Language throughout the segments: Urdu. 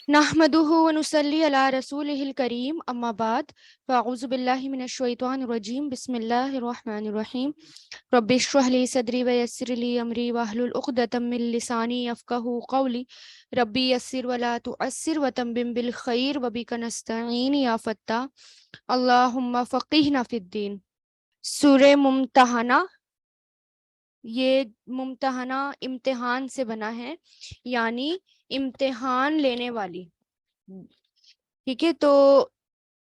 نحمدہ ونصلی علی رسولہ الکریم اما بعد فاعوذ باللہ من الشیطان الرجیم بسم اللہ الرحمن الرحیم رب اشرح لی صدری ویسر لی امری واحلل عقدۃ من لسانی یفقہوا قولی ربی یسر ولا تعسر وتمم بالخیر وبک نستعین یا فتاح اللہم فقہنا فی الدین۔ سورہ ممتحنہ، یہ ممتحنہ امتحان سے بنا ہے، یعنی امتحان لینے والی۔ ٹھیک ہے، تو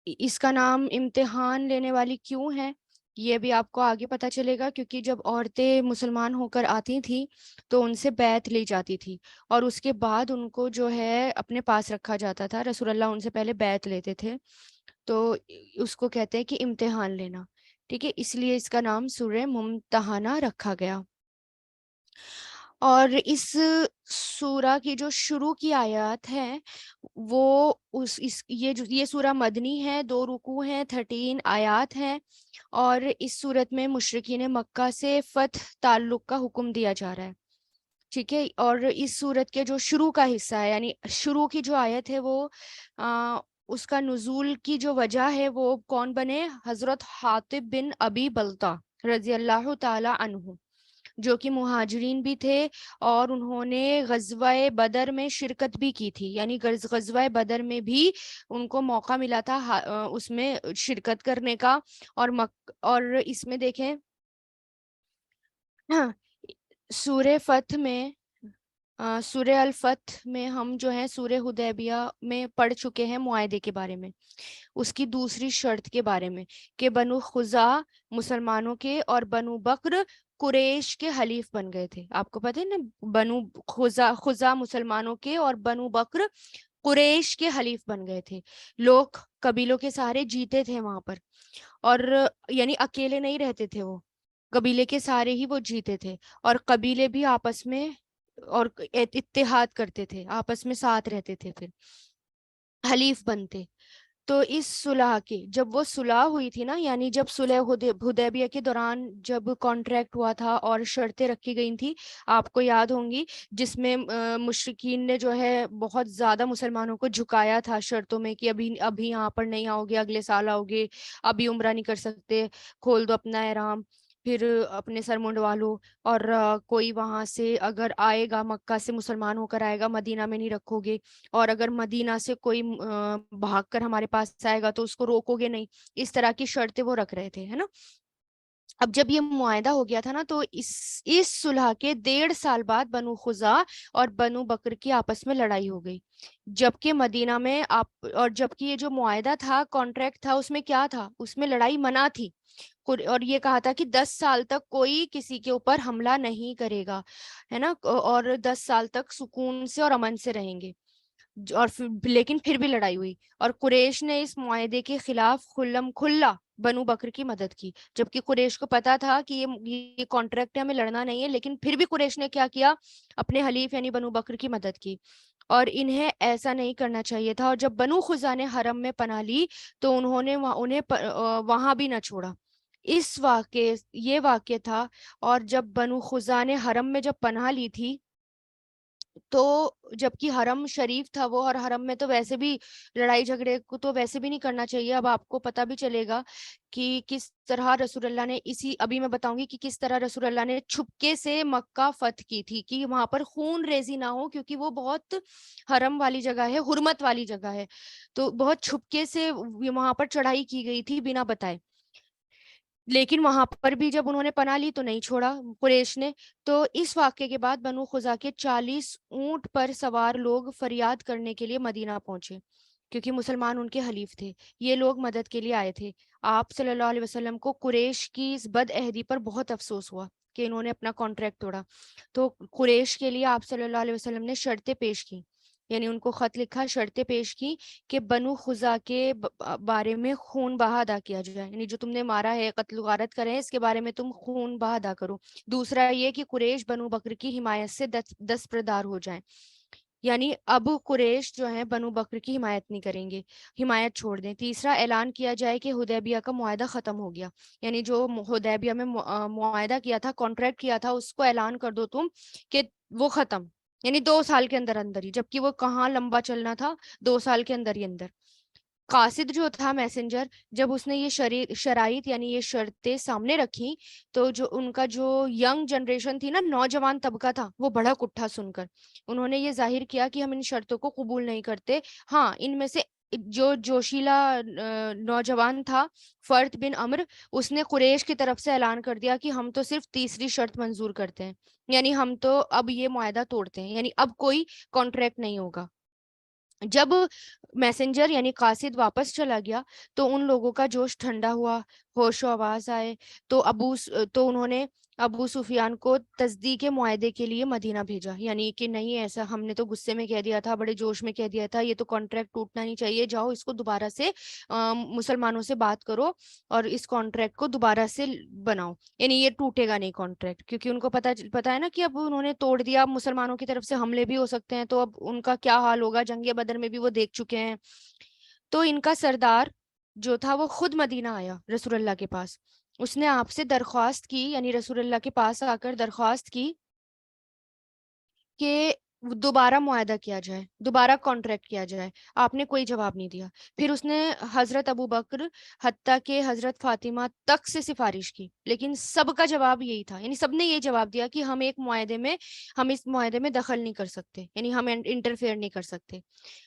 اس کا نام امتحان لینے والی کیوں ہے یہ بھی آپ کو آگے پتہ چلے گا، کیونکہ جب عورتیں مسلمان ہو کر آتی تھیں تو ان سے بیعت لی جاتی تھی اور اس کے بعد ان کو جو ہے اپنے پاس رکھا جاتا تھا۔ رسول اللہ ان سے پہلے بیعت لیتے تھے، تو اس کو کہتے ہیں کہ امتحان لینا۔ ٹھیک ہے، اس لیے اس کا نام سورہ ممتحنہ رکھا گیا۔ اور اس سورہ کی جو شروع کی آیات ہیں وہ یہ سورہ مدنی ہے، 2 رکوع ہیں، 13 آیات ہیں، اور اس صورت میں مشرکین مکہ سے فتح تعلق کا حکم دیا جا رہا ہے۔ ٹھیک ہے، اور اس صورت کے جو شروع کا حصہ ہے، یعنی شروع کی جو آیت ہے وہ اس کا نزول کی جو وجہ ہے وہ کون بنے؟ حضرت حاطب بن ابی بلتہ رضی اللہ تعالی عنہ، جو کہ مہاجرین بھی تھے اور انہوں نے غزوہ بدر میں شرکت بھی کی تھی، یعنی غزوہ بدر میں بھی ان کو موقع ملا تھا اس میں شرکت کرنے کا۔ اور اس میں دیکھیں سورہ فتح میں سورہ الفتح میں ہم جو ہیں سورہ حدیبیہ میں پڑھ چکے ہیں معاہدے کے بارے میں، اس کی دوسری شرط کے بارے میں کہ بنو خزاع مسلمانوں کے اور بنو بکر قریش کے حلیف بن گئے تھے۔ آپ کو پتہ ہے نا، بنو خزاع مسلمانوں کے اور بنو بکر قریش کے حلیف بن گئے تھے۔ لوگ قبیلوں کے سارے جیتے تھے وہاں پر، اور یعنی اکیلے نہیں رہتے تھے، وہ قبیلے کے سارے ہی وہ جیتے تھے، اور قبیلے بھی آپس میں اور اتحاد کرتے تھے، آپس میں ساتھ رہتے تھے، پھر حلیف بنتے۔ تو اس صلح کے جب وہ صلح ہوئی تھی نا، یعنی جب صلح حدیبیہ کے دوران جب کانٹریکٹ ہوا تھا اور شرطیں رکھی گئی تھی، آپ کو یاد ہوں گی، جس میں مشرکین نے جو ہے بہت زیادہ مسلمانوں کو جھکایا تھا شرطوں میں کہ ابھی یہاں پر نہیں آؤ گے، اگلے سال آؤ گے، ابھی عمرہ نہیں کر سکتے، کھول دو اپنا احرام، پھر اپنے سر منڈوا لو، اور کوئی وہاں سے اگر آئے گا مکہ سے مسلمان ہو کر آئے گا مدینہ میں نہیں رکھو گے، اور اگر مدینہ سے کوئی بھاگ کر ہمارے پاس آئے گا تو اس کو روکو گے نہیں۔ اس طرح کی شرطیں وہ رکھ رہے تھے، ہے نا۔ اب جب یہ معاہدہ ہو گیا تھا نا، تو اس صلح کے 1.5 سال بعد بنو خزاع اور بنو بکر کی آپس میں لڑائی ہو گئی، جبکہ مدینہ میں اور جبکہ یہ جو معاہدہ تھا، کانٹریکٹ تھا، اس میں کیا تھا؟ اس میں لڑائی منع تھی، اور یہ کہا تھا کہ 10 سال تک کوئی کسی کے اوپر حملہ نہیں کرے گا، ہے نا، اور 10 سال تک سکون سے اور امن سے رہیں گے۔ اور لیکن پھر بھی لڑائی ہوئی، اور قریش نے اس معاہدے کے خلاف کھلم کھلا بنو بکر کی مدد کی، جبکہ قریش کو پتا تھا کہ یہ کانٹریکٹ ہے، ہمیں لڑنا نہیں ہے، لیکن پھر بھی قریش نے کیا کیا؟ اپنے حلیف یعنی بنو بکر کی مدد کی، اور انہیں ایسا نہیں کرنا چاہیے تھا۔ اور جب بنو خزاع نے حرم میں پناہ لی تو انہوں نے انہیں وہاں بھی نہ چھوڑا۔ یہ واقعہ تھا، اور جب بنو خزاع نے حرم میں جب پناہ لی تھی تو جبکہ حرم شریف تھا وہ، اور حرم میں تو ویسے بھی لڑائی جھگڑے کو تو ویسے بھی نہیں کرنا چاہیے۔ اب آپ کو پتہ بھی چلے گا کہ کس طرح رسول اللہ نے ابھی میں بتاؤں گی کہ کس طرح رسول اللہ نے چھپکے سے مکہ فتح کی تھی کہ وہاں پر خون ریزی نہ ہو، کیونکہ وہ بہت حرم والی جگہ ہے، حرمت والی جگہ ہے، تو بہت چھپکے سے وہاں پر چڑھائی کی گئی تھی بنا بتائے۔ لیکن وہاں پر بھی جب انہوں نے پناہ لی تو نہیں چھوڑا قریش نے۔ تو اس واقعے کے بعد بنو خزاع کے 40 اونٹ پر سوار لوگ فریاد کرنے کے لیے مدینہ پہنچے، کیونکہ مسلمان ان کے حلیف تھے، یہ لوگ مدد کے لیے آئے تھے۔ آپ صلی اللہ علیہ وسلم کو قریش کی اس بد عہدی پر بہت افسوس ہوا کہ انہوں نے اپنا کانٹریکٹ توڑا، تو قریش کے لیے آپ صلی اللہ علیہ وسلم نے شرطیں پیش کی، یعنی ان کو خط لکھا، شرطیں پیش کی کہ بنو خزاع کے بارے میں خون بہا ادا کیا جائے، یعنی جو تم نے مارا ہے، قتل و غارت کرے ہیں، اس کے بارے میں تم خون بہا ادا کرو۔ دوسرا یہ کہ قریش بنو بکر کی حمایت سے دستبردار ہو جائیں، یعنی اب قریش جو ہیں بنو بکر کی حمایت نہیں کریں گے، حمایت چھوڑ دیں۔ تیسرا، اعلان کیا جائے کہ حدیبیہ کا معاہدہ ختم ہو گیا، یعنی جو حدیبیہ میں معاہدہ کیا تھا، کانٹریکٹ کیا تھا، اس کو اعلان کر دو تم کہ وہ ختم، یعنی 2 سال کے اندر اندر ہی، جبکہ وہ کہاں لمبا چلنا تھا، 2 سال کے اندر ہی اندر۔ قاصد جو تھا میسنجر، جب اس نے یہ شرائط یعنی یہ شرطیں سامنے رکھی، تو جو ان کا جو ینگ جنریشن تھی نا، نوجوان طبقہ تھا، وہ بھڑک اٹھا سن کر۔ انہوں نے یہ ظاہر کیا کہ ہم ان شرطوں کو قبول نہیں کرتے۔ ہاں، ان میں سے جو جوشیلا نوجوان تھا، فرد بن عمر، اس نے قریش کی طرف سے اعلان کر دیا کہ ہم تو صرف تیسری شرط منظور کرتے ہیں، یعنی ہم تو اب یہ معاہدہ توڑتے ہیں، یعنی اب کوئی کانٹریکٹ نہیں ہوگا۔ جب میسنجر یعنی قاصد واپس چلا گیا تو ان لوگوں کا جوش ٹھنڈا ہوا، ہوش و آواز آئے، تو انہوں نے ابو سفیان کو تصدیق معاہدے کے لیے مدینہ بھیجا، یعنی کہ نہیں، ایسا ہم نے تو غصے میں کہہ دیا تھا، بڑے جوش میں کہہ دیا تھا، یہ تو کانٹریکٹ ٹوٹنا نہیں چاہیے، جاؤ اس کو دوبارہ سے مسلمانوں سے بات کرو اور اس کانٹریکٹ کو دوبارہ سے بناؤ، یعنی یہ ٹوٹے گا نہیں کانٹریکٹ، کیونکہ ان کو پتا ہے نا کہ اب انہوں نے توڑ دیا، اب مسلمانوں کی طرف سے حملے بھی ہو سکتے ہیں، تو اب ان کا کیا حال ہوگا، جنگ بدر میں بھی وہ دیکھ چکے ہیں۔ تو ان کا سردار جو تھا وہ خود مدینہ آیا رسول اللہ کے پاس، اس نے آپ سے درخواست کی، یعنی رسول اللہ کے پاس آ کر درخواست کی کہ دوبارہ معاہدہ کیا جائے، دوبارہ کانٹریکٹ کیا جائے۔ آپ نے کوئی جواب نہیں دیا۔ پھر اس نے حضرت ابو بکر، حتیٰ کہ حضرت فاطمہ تک سے سفارش کی، لیکن سب کا جواب یہی تھا، یعنی سب نے یہ جواب دیا کہ ہم اس معاہدے میں دخل نہیں کر سکتے، یعنی ہم انٹرفیئر نہیں کر سکتے۔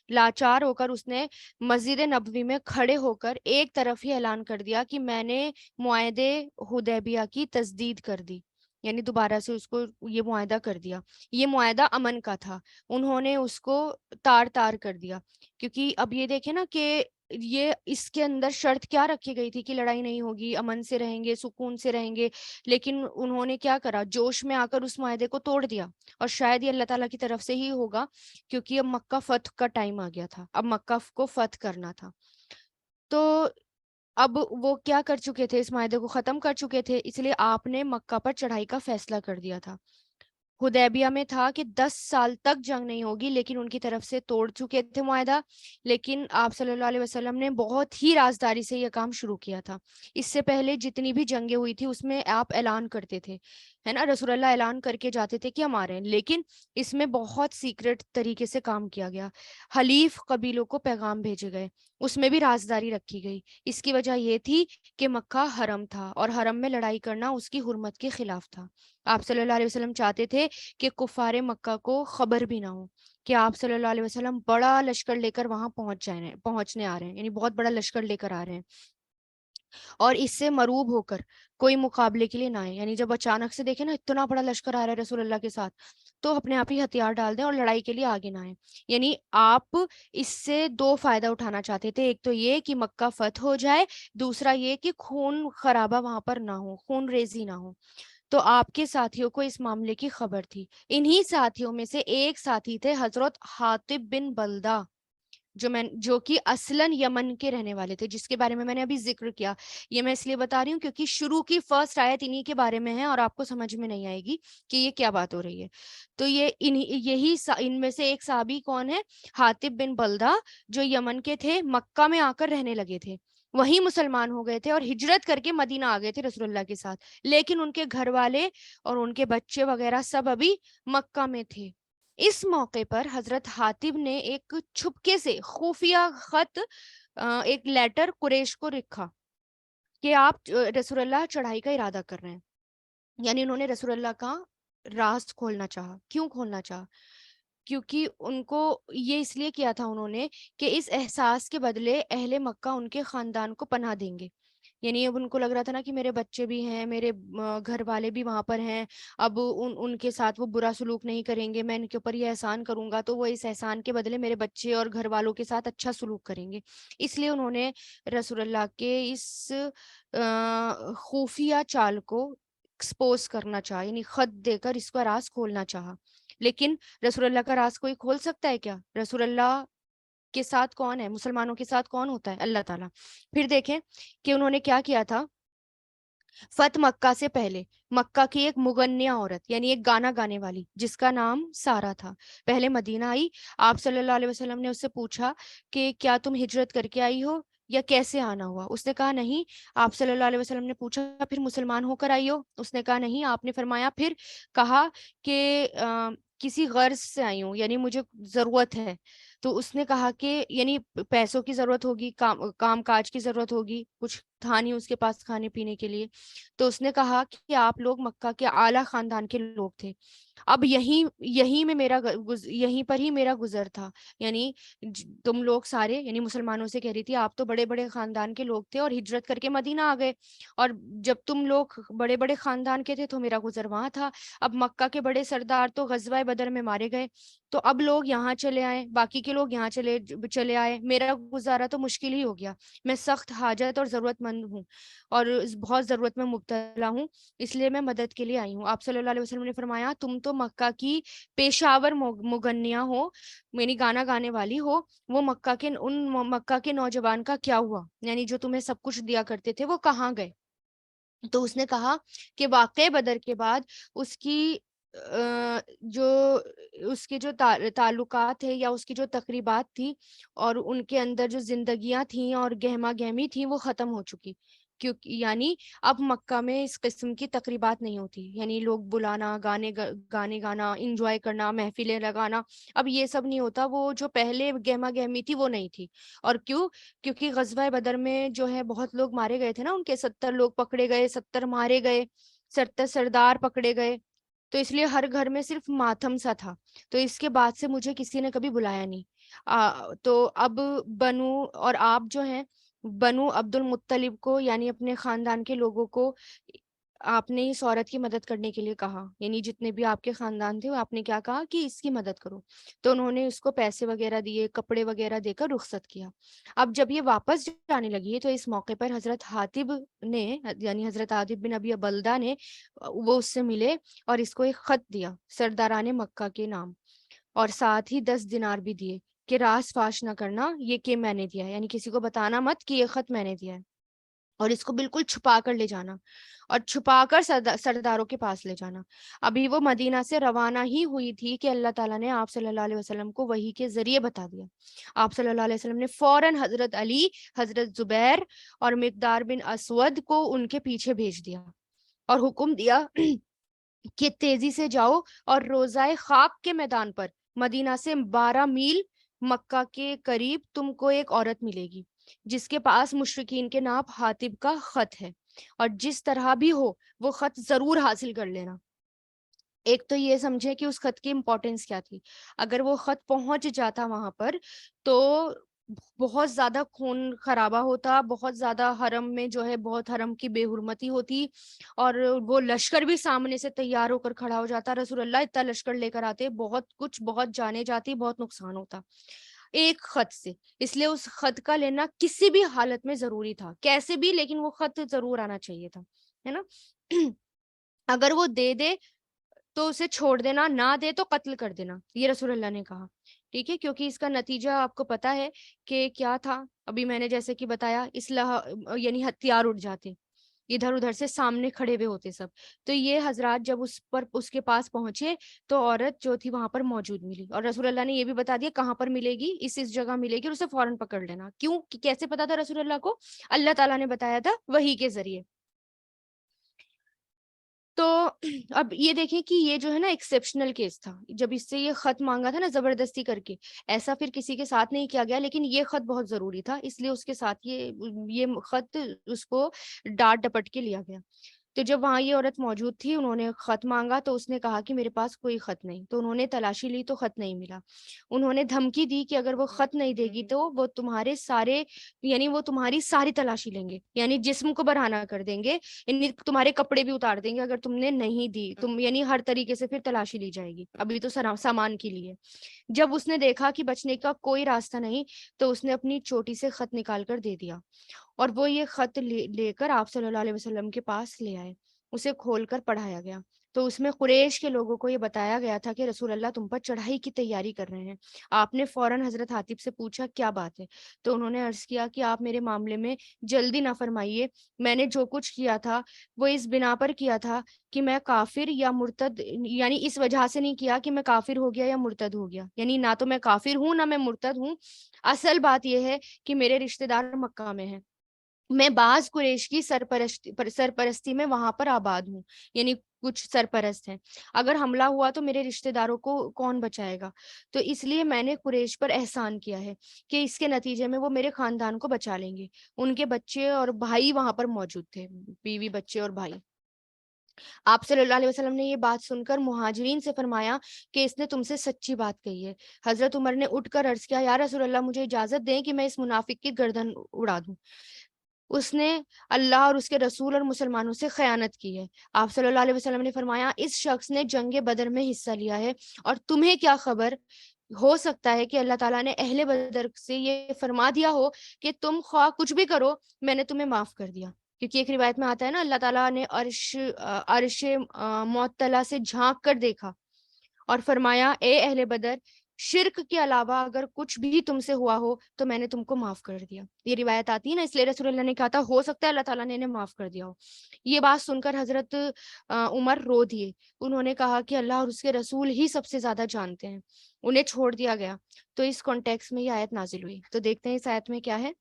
لاچار ہو کر اس نے مسجد نبوی میں کھڑے ہو کر ایک طرف ہی اعلان کر دیا کہ میں نے معاہدے حدیبیہ کی تجدید کر دی، یعنی دوبارہ سے اس کو یہ معاہدہ کر دیا۔ یہ معاہدہ امن کا تھا، انہوں نے اس کو تار تار کر دیا، کیونکہ اب یہ دیکھیں نا کہ یہ اس کے اندر شرط کیا رکھی گئی تھی کہ لڑائی نہیں ہوگی، امن سے رہیں گے، سکون سے رہیں گے، لیکن انہوں نے کیا کرا، جوش میں آ کر اس معاہدے کو توڑ دیا۔ اور شاید یہ اللہ تعالیٰ کی طرف سے ہی ہوگا، کیونکہ اب مکہ فتح کا ٹائم آ گیا تھا، اب مکہ کو فتح کرنا تھا۔ تو اب وہ کیا کر چکے تھے، اس معاہدے کو ختم کر چکے تھے، اس لیے آپ نے مکہ پر چڑھائی کا فیصلہ کر دیا تھا۔ حدیبیہ میں تھا کہ 10 سال تک جنگ نہیں ہوگی، لیکن ان کی طرف سے توڑ چکے تھے معاہدہ، لیکن آپ صلی اللہ علیہ وسلم نے بہت ہی رازداری سے یہ کام شروع کیا تھا۔ اس سے پہلے جتنی بھی جنگیں ہوئی تھی اس میں آپ اعلان کرتے تھے، ہے نا، رسول اللہ اعلان کر کے جاتے تھے کہ ہم آ رہے ہیں، لیکن اس میں بہت سیکرٹ طریقے سے کام کیا گیا، حلیف قبیلوں کو پیغام بھیجے گئے، اس میں بھی رازداری رکھی گئی۔ اس کی وجہ یہ تھی کہ مکہ حرم تھا اور حرم میں لڑائی کرنا اس کی حرمت کے خلاف تھا۔ آپ صلی اللہ علیہ وسلم چاہتے تھے کہ کفار مکہ کو خبر بھی نہ ہو کہ آپ صلی اللہ علیہ وسلم بڑا لشکر لے کر وہاں پہنچنے آ رہے ہیں، یعنی بہت بڑا لشکر لے کر آ رہے ہیں، اور اس سے مروب ہو کر کوئی مقابلے کے لیے نہ آئے، یعنی جب اچانک سے دیکھیں نا اتنا بڑا لشکر آ رہا ہے رسول اللہ کے ساتھ، تو اپنے آپ ہی ہتھیار ڈال دیں اور لڑائی کے لیے آگے نہ آئے۔ یعنی آپ اس سے دو فائدہ اٹھانا چاہتے تھے، ایک تو یہ کہ مکہ فتح ہو جائے، دوسرا یہ کہ خون خرابہ وہاں پر نہ ہو، خون ریزی نہ ہو۔ تو آپ کے ساتھیوں کو اس معاملے کی خبر تھی۔ انہی ساتھیوں میں سے ایک ساتھی تھے حضرت حاطب بن بلدہ، جو کہ اصلاً یمن کے رہنے والے تھے، جس کے بارے میں نے ابھی ذکر کیا۔ یہ میں اس لیے بتا رہی ہوں کیونکہ شروع کی فرسٹ آیت انہی کے بارے میں ہے اور آپ کو سمجھ میں نہیں آئے گی کہ یہ کیا بات ہو رہی ہے۔ تو ان میں سے ایک صحابی کون ہے؟ حاطب بن بلدہ، جو یمن کے تھے، مکہ میں آ کر رہنے لگے تھے، وہی مسلمان ہو گئے تھے اور ہجرت کر کے مدینہ آ گئے تھے رسول اللہ کے ساتھ، لیکن ان کے گھر والے اور ان کے بچے وغیرہ سب ابھی مکہ میں تھے۔ اس موقع پر حضرت حاتب نے ایک چھپکے سے خفیہ خط، ایک لیٹر قریش کو لکھا کہ آپ رسول اللہ چڑھائی کا ارادہ کر رہے ہیں، یعنی انہوں نے رسول اللہ کا راز کھولنا چاہا۔ کیوں کھولنا چاہا؟ کیونکہ ان کو یہ اس لیے کیا تھا انہوں نے کہ اس احساس کے بدلے اہل مکہ ان کے خاندان کو پناہ دیں گے، یعنی اب ان کو لگ رہا تھا نا کہ میرے بچے بھی ہیں، میرے گھر والے بھی وہاں پر ہیں، اب ان کے ساتھ وہ برا سلوک نہیں کریں گے، میں ان کے اوپر یہ احسان کروں گا تو وہ اس احسان کے بدلے میرے بچے اور گھر والوں کے ساتھ اچھا سلوک کریں گے۔ اس لیے انہوں نے رسول اللہ کے اس خفیہ چال کو ایکسپوز کرنا چاہا، یعنی خط دے کر اس کا راز کھولنا چاہا۔ لیکن رسول اللہ کا راز کوئی کھول سکتا ہے کیا؟ رسول اللہ کے ساتھ کون ہے؟ مسلمانوں کے ساتھ کون ہوتا ہے؟ اللہ تعالیٰ۔ پھر دیکھیں کہ انہوں نے کیا کیا تھا۔ فتح مکہ سے پہلے مکہ کی ایک مغنیہ عورت، یعنی ایک گانا گانے والی جس کا نام سارا تھا، پہلے مدینہ آئی۔ آپ صلی اللہ علیہ وسلم نے اس سے پوچھا کہ کیا تم ہجرت کر کے آئی ہو یا کیسے آنا ہوا؟ اس نے کہا نہیں. آپ صلی اللہ علیہ وسلم نے پوچھا پھر مسلمان ہو کر آئی ہو؟ اس نے کہا نہیں. آپ نے فرمایا پھر؟ کہا کہ کسی غرض سے آئی ہوں، یعنی مجھے ضرورت ہے. تو اس نے کہا کہ یعنی پیسوں کی ضرورت ہوگی، کام کاج کی ضرورت ہوگی، کچھ تھا نہیں اس کے پاس کھانے پینے کے لیے. تو اس نے کہا کہ آپ لوگ مکہ کے اعلیٰ خاندان کے لوگ تھے. اب یہیں میں یہیں پر ہی میرا گزر تھا. یعنی تم لوگ سارے، یعنی مسلمانوں سے کہہ رہی تھی، آپ تو بڑے بڑے خاندان کے لوگ تھے اور ہجرت کر کے مدینہ آ گئے، اور جب تم لوگ بڑے بڑے خاندان کے تھے تو میرا گزر وہاں تھا. اب مکہ کے بڑے سردار تو غزوہ بدر میں مارے گئے، تو اب لوگ یہاں چلے آئے، باقی کے لوگ یہاں چلے آئے، میرا گزارا تو مشکل ہی ہو گیا. میں سخت حاجت اور ضرورت مند ہوں، اور بہت ضرورت میں مبتلا ہوں، اس لیے میں مدد کے لیے آئی ہوں. آپ صلی اللہ علیہ وسلم نے فرمایا تم تو مکہ کی پیشاور مغنیہ ہو، میری گانا گانے والی ہو. وہ مکہ کے نوجوان کا کیا ہوا؟ یعنی جو تمہیں سب کچھ دیا کرتے تھے وہ کہاں گئے؟ تو اس نے کہا کہ واقع بدر کے بعد اس کی جو اس کے جو تعلقات تھے یا اس کی جو تقریبات تھی اور ان کے اندر جو زندگیاں تھیں اور گہما گہمی تھیں وہ ختم ہو چکی. کیونکہ یعنی اب مکہ میں اس قسم کی تقریبات نہیں ہوتی، یعنی لوگ بلانا، گانے گانا، انجوائے کرنا، محفلیں لگانا، اب یہ سب نہیں ہوتا. وہ جو پہلے گہما گہمی تھی وہ نہیں تھی. اور کیوں؟ کیونکہ غزوہ بدر میں جو ہے بہت لوگ مارے گئے تھے نا، ان کے 70 لوگ پکڑے گئے، 70 مارے گئے، 70 سردار پکڑے گئے. تو اس لیے ہر گھر میں صرف ماتم سا تھا. تو اس کے بعد سے مجھے کسی نے کبھی بلایا نہیں. تو اب بنو اور آپ جو ہیں بنو عبد المطلب کو، یعنی اپنے خاندان کے لوگوں کو آپ نے اس عورت کی مدد کرنے کے لیے کہا. یعنی جتنے بھی آپ کے خاندان تھے وہ آپ نے کیا کہا کہ اس کی مدد کرو. تو انہوں نے اس کو پیسے وغیرہ دیے، کپڑے وغیرہ دے کر رخصت کیا. اب جب یہ واپس جانے لگی تو اس موقع پر حضرت حاتب نے، یعنی حضرت حاتب بن ابی بلدہ نے، وہ اس سے ملے اور اس کو ایک خط دیا سرداران مکہ کے نام، اور ساتھ ہی 10 دینار بھی دیے کہ راز فاش نہ کرنا یہ کہ میں نے دیا ہے، یعنی کسی کو بتانا مت کہ یہ خط میں نے دیا ہے، اور اس کو بالکل چھپا کر لے جانا اور چھپا کر سرداروں کے پاس لے جانا. ابھی وہ مدینہ سے روانہ ہی ہوئی تھی کہ اللہ تعالیٰ نے آپ صلی اللہ علیہ وسلم کو وحی کے ذریعے بتا دیا. آپ صلی اللہ علیہ وسلم نے فوراً حضرت علی، حضرت زبیر اور مقدار بن اسود کو ان کے پیچھے بھیج دیا اور حکم دیا کہ تیزی سے جاؤ اور روزہ خاک کے میدان پر مدینہ سے 12 میل مکہ کے قریب تم کو ایک عورت ملے گی جس کے پاس مشرکین کے نام حاتب کا خط ہے، اور جس طرح بھی ہو وہ خط ضرور حاصل کر لینا. ایک تو یہ سمجھے کہ اس خط کی امپورٹنس کیا تھی. اگر وہ خط پہنچ جاتا وہاں پر تو بہت زیادہ خون خرابہ ہوتا، بہت زیادہ حرم میں جو ہے بہت حرم کی بے حرمتی ہوتی، اور وہ لشکر بھی سامنے سے تیار ہو کر کھڑا ہو جاتا. رسول اللہ اتنا لشکر لے کر آتے، بہت کچھ، بہت جانے جاتی، بہت نقصان ہوتا ایک خط سے. اس لیے اس خط کا لینا کسی بھی حالت میں ضروری تھا، کیسے بھی، لیکن وہ خط ضرور آنا چاہیے تھا، ہے نا. اگر وہ دے دے تو اسے چھوڑ دینا، نہ دے تو قتل کر دینا، یہ رسول اللہ نے کہا. ٹھیک ہے، کیونکہ اس کا نتیجہ آپ کو پتا ہے کہ کیا تھا. ابھی میں نے جیسے کہ بتایا یعنی ہتھیار اٹھ جاتے، ادھر ادھر سے سامنے کھڑے ہوئے ہوتے سب. تو یہ حضرات جب اس کے پاس پہنچے تو عورت جو تھی وہاں پر موجود ملی، اور رسول اللہ نے یہ بھی بتا دیا کہاں پر ملے گی، اس جگہ ملے گی، اور اسے فوراً پکڑ لینا. کیوں؟ کیسے پتا تھا رسول اللہ کو؟ اللہ تعالیٰ نے بتایا تھا وحی کے ذریعے. تو اب یہ دیکھیں کہ یہ جو ہے نا ایکسیپشنل کیس تھا، جب اس سے یہ خط مانگا تھا نا زبردستی کر کے، ایسا پھر کسی کے ساتھ نہیں کیا گیا، لیکن یہ خط بہت ضروری تھا، اس لیے اس کے ساتھ یہ خط اس کو ڈانٹ ڈپٹ کے لیا گیا. تو جب وہاں یہ عورت موجود تھی، انہوں نے خط مانگا تو اس نے کہا کہ میرے پاس کوئی خط نہیں. تو انہوں نے تلاشی لی تو خط نہیں ملا. انہوں نے دھمکی دی کہ اگر وہ خط نہیں دے گی تو وہ تمہارے سارے، یعنی وہ تمہاری ساری تلاشی لیں گے، یعنی جسم کو برہنہ کر دیں گے، یعنی تمہارے کپڑے بھی اتار دیں گے اگر تم نے نہیں دی. یعنی ہر طریقے سے پھر تلاشی لی جائے گی. ابھی تو سامان کے لیے. جب اس نے دیکھا کہ بچنے کا کوئی راستہ نہیں تو اس نے اپنی چوٹی سے خط نکال کر دے دیا، اور وہ یہ خط لے کر آپ صلی اللہ علیہ وسلم کے پاس لے آئے. اسے کھول کر پڑھایا گیا. تو اس میں قریش کے لوگوں کو یہ بتایا گیا تھا کہ رسول اللہ تم پر چڑھائی کی تیاری کر رہے ہیں. آپ نے فوراً حضرت حاتب سے پوچھا کیا بات ہے؟ تو انہوں نے عرض کیا کہ آپ میرے معاملے میں جلدی نہ فرمائیے. میں نے جو کچھ کیا تھا وہ اس بنا پر کیا تھا کہ میں کافر یا مرتد، یعنی اس وجہ سے نہیں کیا کہ میں کافر ہو گیا یا مرتد ہو گیا، یعنی نہ تو میں کافر ہوں نہ میں مرتد ہوں. اصل بات یہ ہے کہ میرے رشتہ دار مکہ میں ہیں، میں بعض قریش کی سرپرستی میں وہاں پر آباد ہوں، یعنی کچھ سرپرست ہیں. اگر حملہ ہوا تو میرے رشتہ داروں کو کون بچائے گا؟ تو اس لیے میں نے قریش پر احسان کیا ہے کہ اس کے نتیجے میں وہ میرے خاندان کو بچا لیں گے. ان کے بچے اور بھائی وہاں پر موجود تھے، بیوی بچے اور بھائی. آپ صلی اللہ علیہ وسلم نے یہ بات سن کر مہاجرین سے فرمایا کہ اس نے تم سے سچی بات کہی ہے. حضرت عمر نے اٹھ کر عرض کیا یا رسول اللہ مجھے اجازت دیں کہ میں اس منافق کی گردن اڑا دوں، اس نے اللہ اور اس کے رسول اور مسلمانوں سے خیانت کی ہے. آپ صلی اللہ علیہ وسلم نے فرمایا اس شخص نے جنگ بدر میں حصہ لیا ہے، اور تمہیں کیا خبر، ہو سکتا ہے کہ اللہ تعالیٰ نے اہل بدر سے یہ فرما دیا ہو کہ تم خواہ کچھ بھی کرو میں نے تمہیں معاف کر دیا. کیونکہ ایک روایت میں آتا ہے نا، اللہ تعالیٰ نے عرش معطلہ سے جھانک کر دیکھا اور فرمایا اے اہل بدر، شرک کے علاوہ اگر کچھ بھی تم سے ہوا ہو تو میں نے تم کو معاف کر دیا. یہ روایت آتی ہے نا، اس لیے رسول اللہ نے کہا تھا ہو سکتا ہے اللہ تعالیٰ نے انہیں معاف کر دیا ہو. یہ بات سن کر حضرت عمر رو دیے. انہوں نے کہا کہ اللہ اور اس کے رسول ہی سب سے زیادہ جانتے ہیں. انہیں چھوڑ دیا گیا. تو اس کانٹیکس میں یہ آیت نازل ہوئی. تو دیکھتے ہیں اس آیت میں کیا ہے.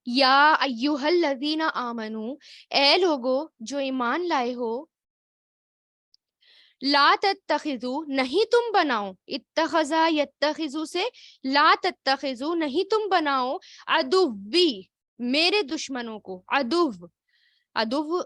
یا ایھا الذین آمنو، اے لوگو جو ایمان لائے ہو، لا تتخذو نہیں تم بناؤ، اتخذا یتخذو سے لا تتخذو نہیں تم بناؤ، عدوی میرے دشمنوں کو. ادو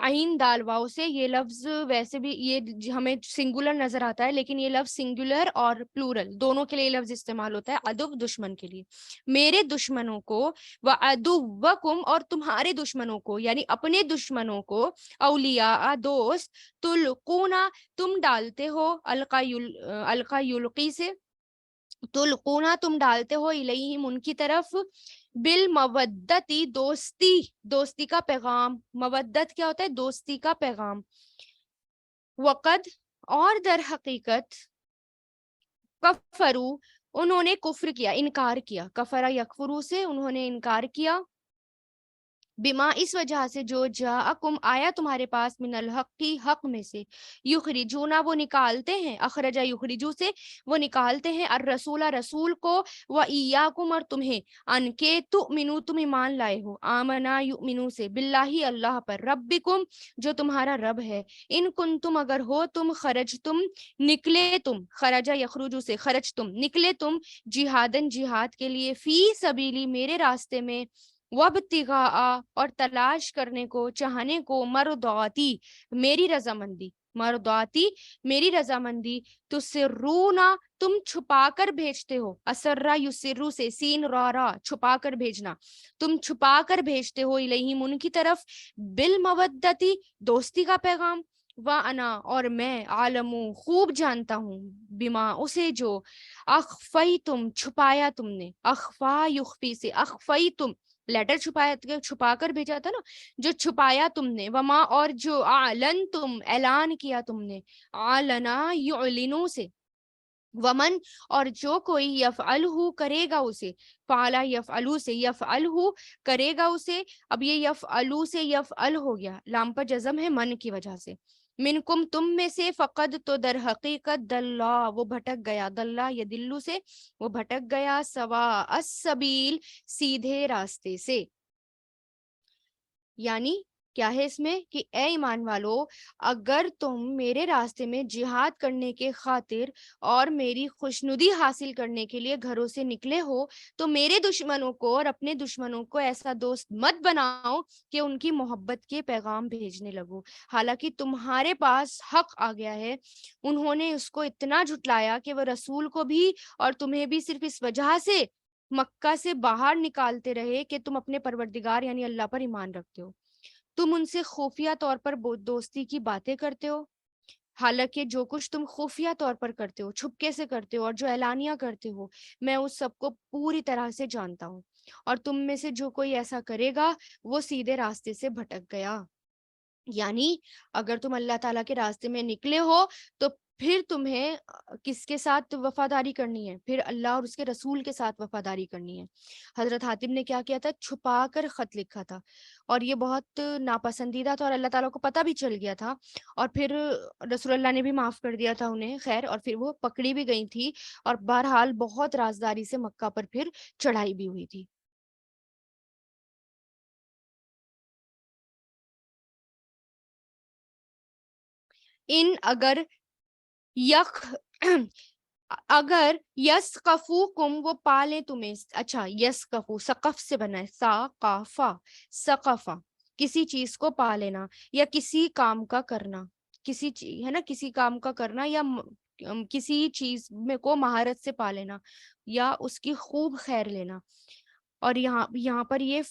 عین دال واؤ سے یہ لفظ ویسے بھی یہ ہمیں سنگولر نظر آتا ہے، لیکن یہ لفظ سنگولر اور پلورل دونوں کے لیے لفظ استعمال ہوتا ہے. ادو دشمن کے لیے، میرے دشمنوں کو، و ادوکم اور تمہارے دشمنوں کو، یعنی اپنے دشمنوں کو، اولیاء دوست، تلقونا تم ڈالتے ہو، القا یلقی سے، تلقونا تم ڈالتے ہو، الیہم ان کی طرف، بالمودتی دوستی کا پیغام. مودت کیا ہوتا ہے؟ دوستی کا پیغام. وقد اور در حقیقت، کفرو انہوں نے کفر کیا، انکار کیا. کفرا یکفرو سے انہوں نے انکار کیا، بما اس وجہ سے جو جاءکم آیا تمہارے پاس، من الحق کی حق میں سے، یخرجونا وہ نکالتے ہیں، اخرجا یخرجو سے وہ نکالتے ہیں، الرسول رسول کو، و ایاکم اور تمہیں، ان کے تؤمنو تم ایمان لائے ہو، آمنا یؤمنو سے، باللہ اللہ پر، ربکم جو تمہارا رب ہے، ان کنتم اگر ہو تم، خرج تم نکلے تم، خرجا یخرجو سے خرج تم نکلے تم، جہادن جہاد کے لیے، فی سبیلی میرے راستے میں، وابتغاء اور تلاش کرنے کو، چاہنے کو، مرضاتی میری رضامندی، مرضاتی میری رضامندی، تسرونا تم چھپا کر بھیجتے ہو، اسرا یسرو سے، سین را چھپا کر بھیجنا، تم چھپا کر بھیجتے ہو، الیہم ان کی طرف، بالمودتی دوستی کا پیغام، وانا اور میں، عالمو خوب جانتا ہوں، بما اسے جو، اخفی تم چھپایا تم نے، اخفا یخفی سے، اخفی تم لیٹر چھپا کر بھیجا تھا نا، جو چھپایا تم نے، وما اور جو، اعلن تم اعلان کیا تم نے، اعلنا یعلنو سے، ومن اور جو کوئی، یفعلہ کرے گا اسے، فعلا یفعلو سے، یفعلہ کرے گا اسے. اب یہ یفعلو سے یفعل ہو گیا، لام پر جزم ہے من کی وجہ سے. منکم تم میں سے، فقد تو در حقیقت، دلہ وہ بھٹک گیا، دلہ یا دلو سے وہ بھٹک گیا، سوا السبیل سیدھے راستے سے. یعنی کیا ہے اس میں کہ اے ایمان والو، اگر تم میرے راستے میں جہاد کرنے کے خاطر اور میری خوشنودی حاصل کرنے کے لیے گھروں سے نکلے ہو، تو میرے دشمنوں کو اور اپنے دشمنوں کو ایسا دوست مت بناؤ کہ ان کی محبت کے پیغام بھیجنے لگو، حالانکہ تمہارے پاس حق آ گیا ہے. انہوں نے اس کو اتنا جھٹلایا کہ وہ رسول کو بھی اور تمہیں بھی صرف اس وجہ سے مکہ سے باہر نکالتے رہے کہ تم اپنے پروردگار یعنی اللہ پر ایمان رکھتے ہو. تم ان سے خفیہ طور پر دوستی کی باتیں کرتے ہو، حالانکہ جو کچھ تم خفیہ طور پر کرتے ہو، چھپکے سے کرتے ہو، اور جو اعلانیہ کرتے ہو، میں اس سب کو پوری طرح سے جانتا ہوں. اور تم میں سے جو کوئی ایسا کرے گا وہ سیدھے راستے سے بھٹک گیا. یعنی اگر تم اللہ تعالیٰ کے راستے میں نکلے ہو تو پھر تمہیں کس کے ساتھ وفاداری کرنی ہے؟ پھر اللہ اور اس کے رسول کے ساتھ وفاداری کرنی ہے. حضرت حاتم نے کیا کیا تھا؟ چھپا کر خط لکھا تھا، اور یہ بہت ناپسندیدہ تھا اور اللہ تعالیٰ کو پتہ بھی چل گیا تھا. اور پھر رسول اللہ نے بھی معاف کر دیا تھا انہیں، خیر. اور پھر وہ پکڑی بھی گئی تھی، اور بہرحال بہت رازداری سے مکہ پر پھر چڑھائی بھی ہوئی تھی. ان اگر یک اگر یسقفوکم وہ پالے تمہیں. اچھا، یسقفو ثقف سے بنا ہے، ثقافہ، ثقافہ کسی چیز کو پا لینا یا کسی کام کا کرنا، کسی ہے نا، کسی کام کا کرنا یا کسی چیز میں کو مہارت سے پا لینا یا اس کی خوب خیر لینا. اور یہاں پر یہ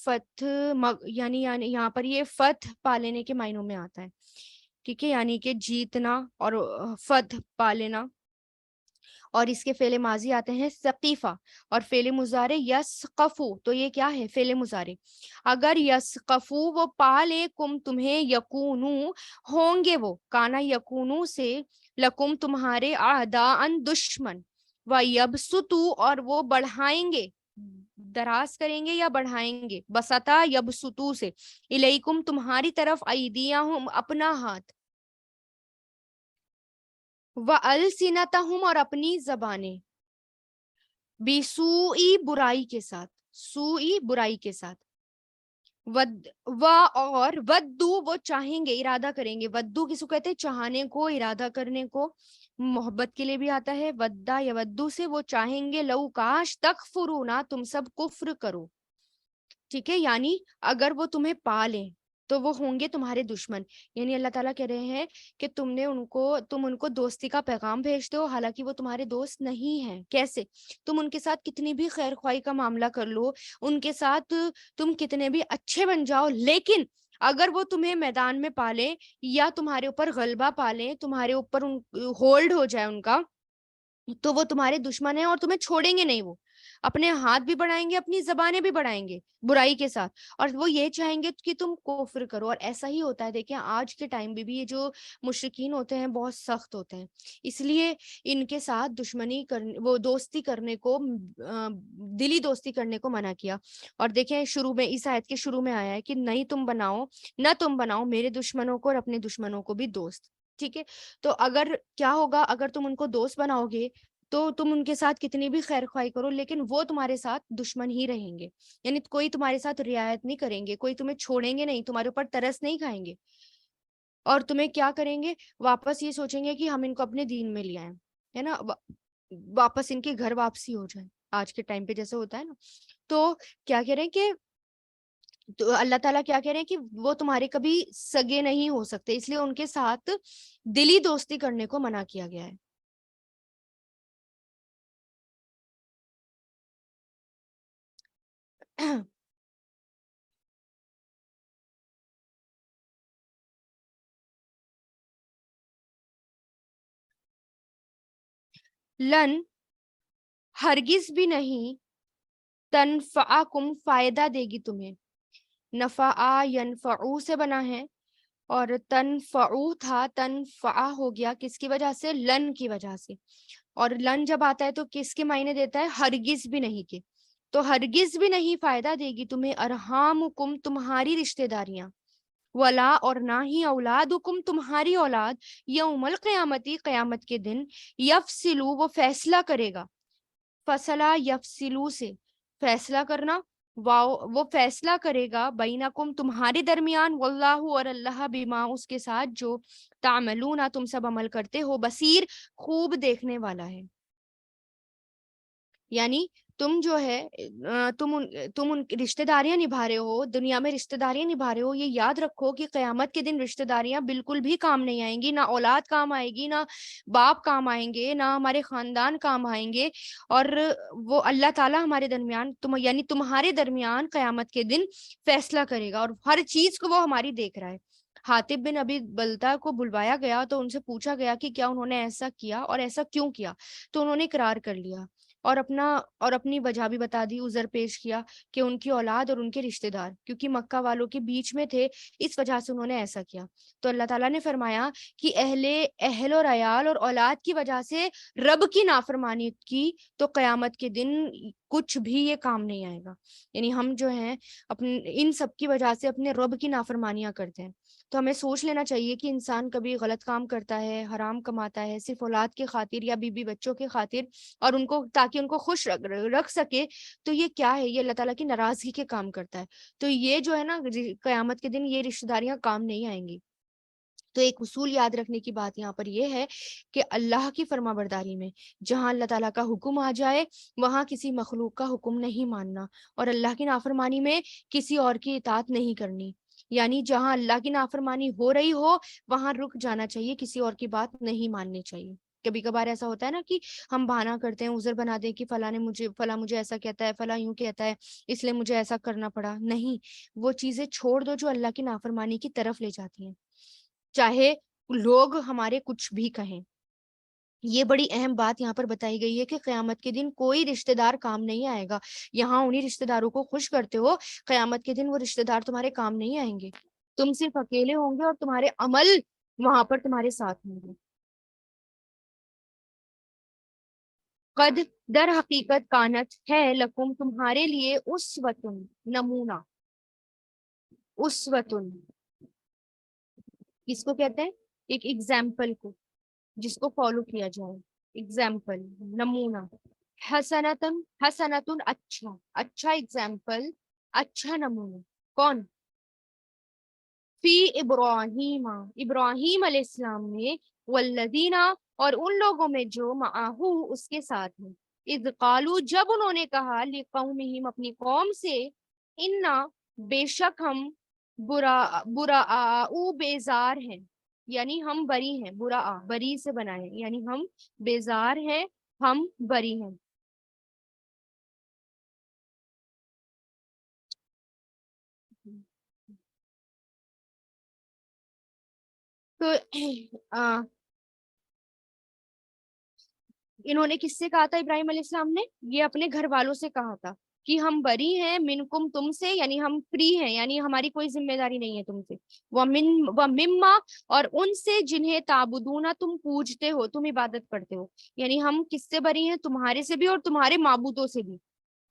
یعنی یہاں پر یہ فتح پا لینے کے معنوں میں آتا ہے. ٹھیک ہے، یعنی کہ جیتنا اور فتح پا لینا. اور اس کے فعل ماضی آتے ہیں ثقیفہ، اور فعل مضارع یسقفو. تو یہ کیا ہے؟ فعل مضارع. اگر یسقفو وہ پالے کم تمہیں، یکونو ہوں گے وہ، کانا یکونو سے لکم تمہارے، اعداءً دشمن، و یبسطو اور وہ بڑھائیں گے، دراز کریں گے یا بڑھائیں گے، بسطا یبسطو سے، الیکم تمہاری طرف، ایدیہم اپنا ہاتھ، وَأَلْسِنَتَهُمْ اور اپنی زبانیں، بِسُوءِ برائی کے ساتھ، سوئی برائی کے ساتھ، اور ودو وہ چاہیں گے، ارادہ کریں گے. ودو کس کو کہتے ہیں؟ چاہنے کو، ارادہ کرنے کو. محبت کے لیے بھی آتا ہے ودا یا ودو سے. وہ چاہیں گے، لو کاش، تکفرونا تم سب کفر کرو. ٹھیک ہے، یعنی اگر وہ تمہیں پا لیں تو وہ ہوں گے تمہارے دشمن. یعنی اللہ تعالیٰ کہہ رہے ہیں کہ تم ان کو دوستی کا پیغام بھیجتے ہو، حالانکہ وہ تمہارے دوست نہیں ہیں. کیسے؟ تم ان کے ساتھ کتنی بھی خیر خواہی کا معاملہ کر لو، ان کے ساتھ تم کتنے بھی اچھے بن جاؤ، لیکن اگر وہ تمہیں میدان میں پالے یا تمہارے اوپر غلبہ پالے، تمہارے اوپر ہولڈ ہو جائے ان کا، تو وہ تمہارے دشمن ہیں اور تمہیں چھوڑیں گے نہیں. وہ اپنے ہاتھ بھی بڑھائیں گے، اپنی زبانیں بھی بڑھائیں گے برائی کے ساتھ، اور وہ یہ چاہیں گے کہ تم کفر کرو. اور ایسا ہی ہوتا ہے. دیکھیں آج کے ٹائم میں بھی یہ جو مشرکین ہوتے ہیں بہت سخت ہوتے ہیں، اس لیے ان کے ساتھ دشمنی کرنے، وہ دوستی کرنے کو، دلی دوستی کرنے کو منع کیا. اور دیکھیں شروع میں، اس آیت کے شروع میں آیا ہے کہ نہیں تم بناؤ میرے دشمنوں کو اور اپنے دشمنوں کو بھی دوست. ٹھیک ہے، تو اگر کیا ہوگا، اگر تم ان کو دوست بناؤ گے تو تم ان کے ساتھ کتنی بھی خیر خواہی کرو، لیکن وہ تمہارے ساتھ دشمن ہی رہیں گے. یعنی کوئی تمہارے ساتھ رعایت نہیں کریں گے، کوئی تمہیں چھوڑیں گے نہیں، تمہارے اوپر ترس نہیں کھائیں گے، اور تمہیں کیا کریں گے؟ واپس یہ سوچیں گے کہ ہم ان کو اپنے دین میں لے آئیں، ہے نا، واپس ان کے گھر واپسی ہو جائے، آج کے ٹائم پہ جیسے ہوتا ہے نا. تو کیا کہہ رہے ہیں کہ تو اللہ تعالیٰ کیا کہہ رہے ہیں کہ وہ تمہارے کبھی سگے نہیں ہو سکتے، اس لیے ان کے ساتھ دلی دوستی کرنے کو منع کیا گیا ہے. لن ہرگز بھی نہیں، تنفعکم فائدہ دے گی تمہیں. نفع ینفعو سے بنا ہے، اور تنفعو تھا، تنفع ہو گیا کس کی وجہ سے؟ لن کی وجہ سے. اور لن جب آتا ہے تو کس کے معنی دیتا ہے؟ ہرگز بھی نہیں کے. تو ہرگز بھی نہیں فائدہ دے گی تمہیں ارحامکم تمہاری رشتہ داریاں، ولا اور نہ ہی اولادکم تمہاری اولاد، یوم القیامتی قیامت کے دن، یفصلو وہ فیصلہ کرے گا، فصلہ یفصلو سے فیصلہ کرنا، وہ فیصلہ کرے گا، بینکم تمہارے درمیان، واللہ اور اللہ، بما اس کے ساتھ جو تعملون تم سب عمل کرتے ہو، بصیر خوب دیکھنے والا ہے. یعنی تم جو ہے تم ان رشتہ داریاں نبھا رہے ہو، دنیا میں رشتہ داریاں نبھا رہے ہو، یہ یاد رکھو کہ قیامت کے دن رشتہ داریاں بالکل بھی کام نہیں آئیں گی، نہ اولاد کام آئے گی، نہ باپ کام آئیں گے، نہ ہمارے خاندان کام آئیں گے. اور وہ اللہ تعالیٰ ہمارے درمیان یعنی تمہارے درمیان قیامت کے دن فیصلہ کرے گا، اور ہر چیز کو وہ ہماری دیکھ رہا ہے. حاتب بن ابی بلتہ کو بلوایا گیا تو ان سے پوچھا گیا کہ کیا انہوں نے ایسا کیا اور ایسا کیوں کیا، تو انہوں نے اقرار کر لیا. اور اپنی وجہ بھی بتا دی، عذر پیش کیا کہ ان کی اولاد اور ان کے رشتہ دار کیونکہ مکہ والوں کے بیچ میں تھے، اس وجہ سے انہوں نے ایسا کیا۔ تو اللہ تعالیٰ نے فرمایا کہ اہل اور عیال اور اولاد کی وجہ سے رب کی نافرمانی کی تو قیامت کے دن کچھ بھی یہ کام نہیں آئے گا۔ یعنی ہم جو ہیں اپنے ان سب کی وجہ سے اپنے رب کی نافرمانیاں کرتے ہیں۔ تو ہمیں سوچ لینا چاہیے کہ انسان کبھی غلط کام کرتا ہے، حرام کماتا ہے صرف اولاد کی خاطر یا بیوی بچوں کی خاطر، اور ان کو تاکہ ان کو خوش رکھ سکے، تو یہ کیا ہے؟ یہ اللہ تعالیٰ کی ناراضگی کے کام کرتا ہے۔ تو یہ جو ہے نا قیامت کے دن یہ رشتہ داریاں کام نہیں آئیں گی۔ تو ایک اصول یاد رکھنے کی بات یہاں پر یہ ہے کہ اللہ کی فرما برداری میں جہاں اللہ تعالیٰ کا حکم آ جائے وہاں کسی مخلوق کا حکم نہیں ماننا، اور اللہ کی نافرمانی میں کسی اور کی اطاعت نہیں کرنی۔ یعنی جہاں اللہ کی نافرمانی ہو رہی ہو وہاں رک جانا چاہیے، کسی اور کی بات نہیں ماننی چاہیے۔ کبھی کبھار ایسا ہوتا ہے نا کہ ہم بہانہ کرتے ہیں، عذر بنا دیں کہ فلاں مجھے ایسا کہتا ہے، فلاں یوں کہتا ہے، اس لیے مجھے ایسا کرنا پڑا۔ نہیں، وہ چیزیں چھوڑ دو جو اللہ کی نافرمانی کی طرف لے جاتی ہیں، چاہے لوگ ہمارے کچھ بھی کہیں۔ یہ بڑی اہم بات یہاں پر بتائی گئی ہے کہ قیامت کے دن کوئی رشتہ دار کام نہیں آئے گا۔ یہاں انہی رشتہ داروں کو خوش کرتے ہو، قیامت کے دن وہ رشتہ دار تمہارے کام نہیں آئیں گے، تم صرف اکیلے ہوں گے اور تمہارے عمل وہاں پر تمہارے ساتھ ہوں گے۔ قد در حقیقت کانت ہے لکم تمہارے لیے اسوتن نمونہ۔ اسوتن کس کو کہتے ہیں؟ ایک ایگزامپل کو جس کو فالو کیا جائے، ایگزامپل، نمونہ۔ حسنتن، حسنتن اچھا، اچھا ایگزامپل، اچھا نمونہ۔ کون؟ فی ابراہیم، ابراہیم علیہ السلام میں، والذین اور ان لوگوں میں جو معاہو اس کے ساتھ ہیں، اذ قالو جب انہوں نے کہا، لقومہم اپنی قوم سے، انا بے شک ہم براء بیزار ہیں، یعنی ہم بری ہیں، براء بری سے بنا ہے، یعنی ہم بیزار ہیں، ہم بری ہیں۔ تو انہوں نے کس سے کہا تھا؟ ابراہیم علیہ السلام نے یہ اپنے گھر والوں سے کہا تھا کہ ہم بری ہیں، منکم تم سے، یعنی ہم فری ہیں، یعنی ہماری کوئی ذمہ داری نہیں ہے تم سے، ومما اور ان سے جنہیں تعبدون تم پوجتے ہو، تم عبادت کرتے ہو، یعنی ہم کس سے بری ہیں؟ تمہارے سے بھی اور تمہارے معبودوں سے بھی۔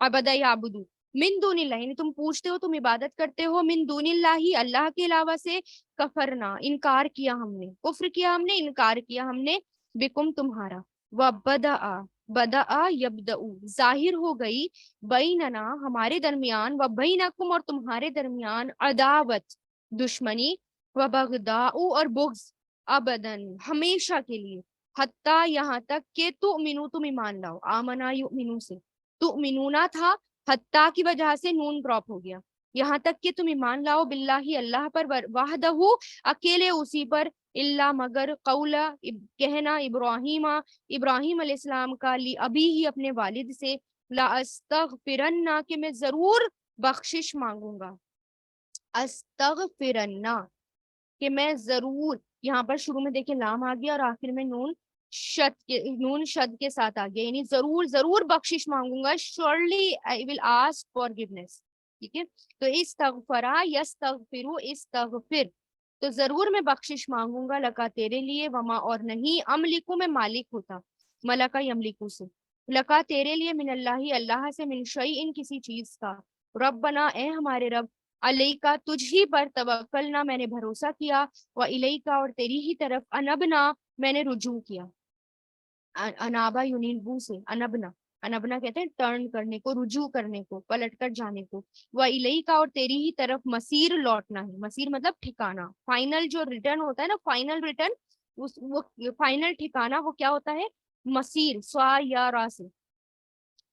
عبد یعبدو من دون اللہ، یعنی تم پوچھتے ہو، تم عبادت کرتے ہو، من دون اللہ اللہ کے علاوہ سے، کفرنا انکار کیا ہم نے، کفر کیا ہم نے، انکار کیا ہم نے، بکم تمہارا، وبدأ بدأ یبدأ ظاہر ہو گئی، بیننا ہمارے درمیان، و بینکم اور تمہارے درمیان، عداوت دشمنی، و بغضاء اور بغض، ابدن ہمیشہ کے لیے، حتیٰ یہاں تک کہ تؤمنو تم ایمان لاؤ، آمنا یؤمنو سے تؤمنونا تھا، حتیٰ کی وجہ سے نون ڈراپ ہو گیا، یہاں تک کہ تم ایمان لاؤ، باللہ اللہ پر، وحدہ اکیلے اسی پر، اللہ مگر، قولا کہنا، ابراہیم ابراہیم علیہ السلام کا، لی ابھی ہی اپنے والد سے، لا استغفرن کہ میں ضرور بخشش مانگوں گا، استغفرن کہ میں ضرور، یہاں پر شروع میں دیکھیں لام آ گیا اور آخر میں نون شد کے ساتھ آ گیا، یعنی ضرور ضرور بخشش مانگوں گا، surely I will ask forgiveness، ٹھیک ہے؟ تو استغفرا یستغفرو استغفر، تو ضرور میں بخشش مانگوں گا، لکا تیرے لیے، وما اور نہیں، املکو میں مالک ہوتا، ملکا یملکو سے، لکا تیرے لیے، من اللہ اللہ سے، من شیء کسی چیز کا، ربنا اے ہمارے رب، علیکا تجھ ہی پر، توکلنا میں نے بھروسہ کیا، و الیکا اور تیری ہی طرف، انبنا میں نے رجوع کیا، انابا یونیبو سے، انبنا، انبنا کہتے ہیں ٹرن کرنے کو، رجوع کرنے کو، پلٹ کر جانے کو، و الیکا اور تیری ہی طرف، مسیر لوٹنا ہے، مسیر مطلب ٹھکانا، فائنل جو ریٹرن ہوتا ہے نا، فائنل ریٹرن، وہ فائنل ٹھکانا وہ کیا ہوتا ہے؟ مسیر، سوا یا را سے۔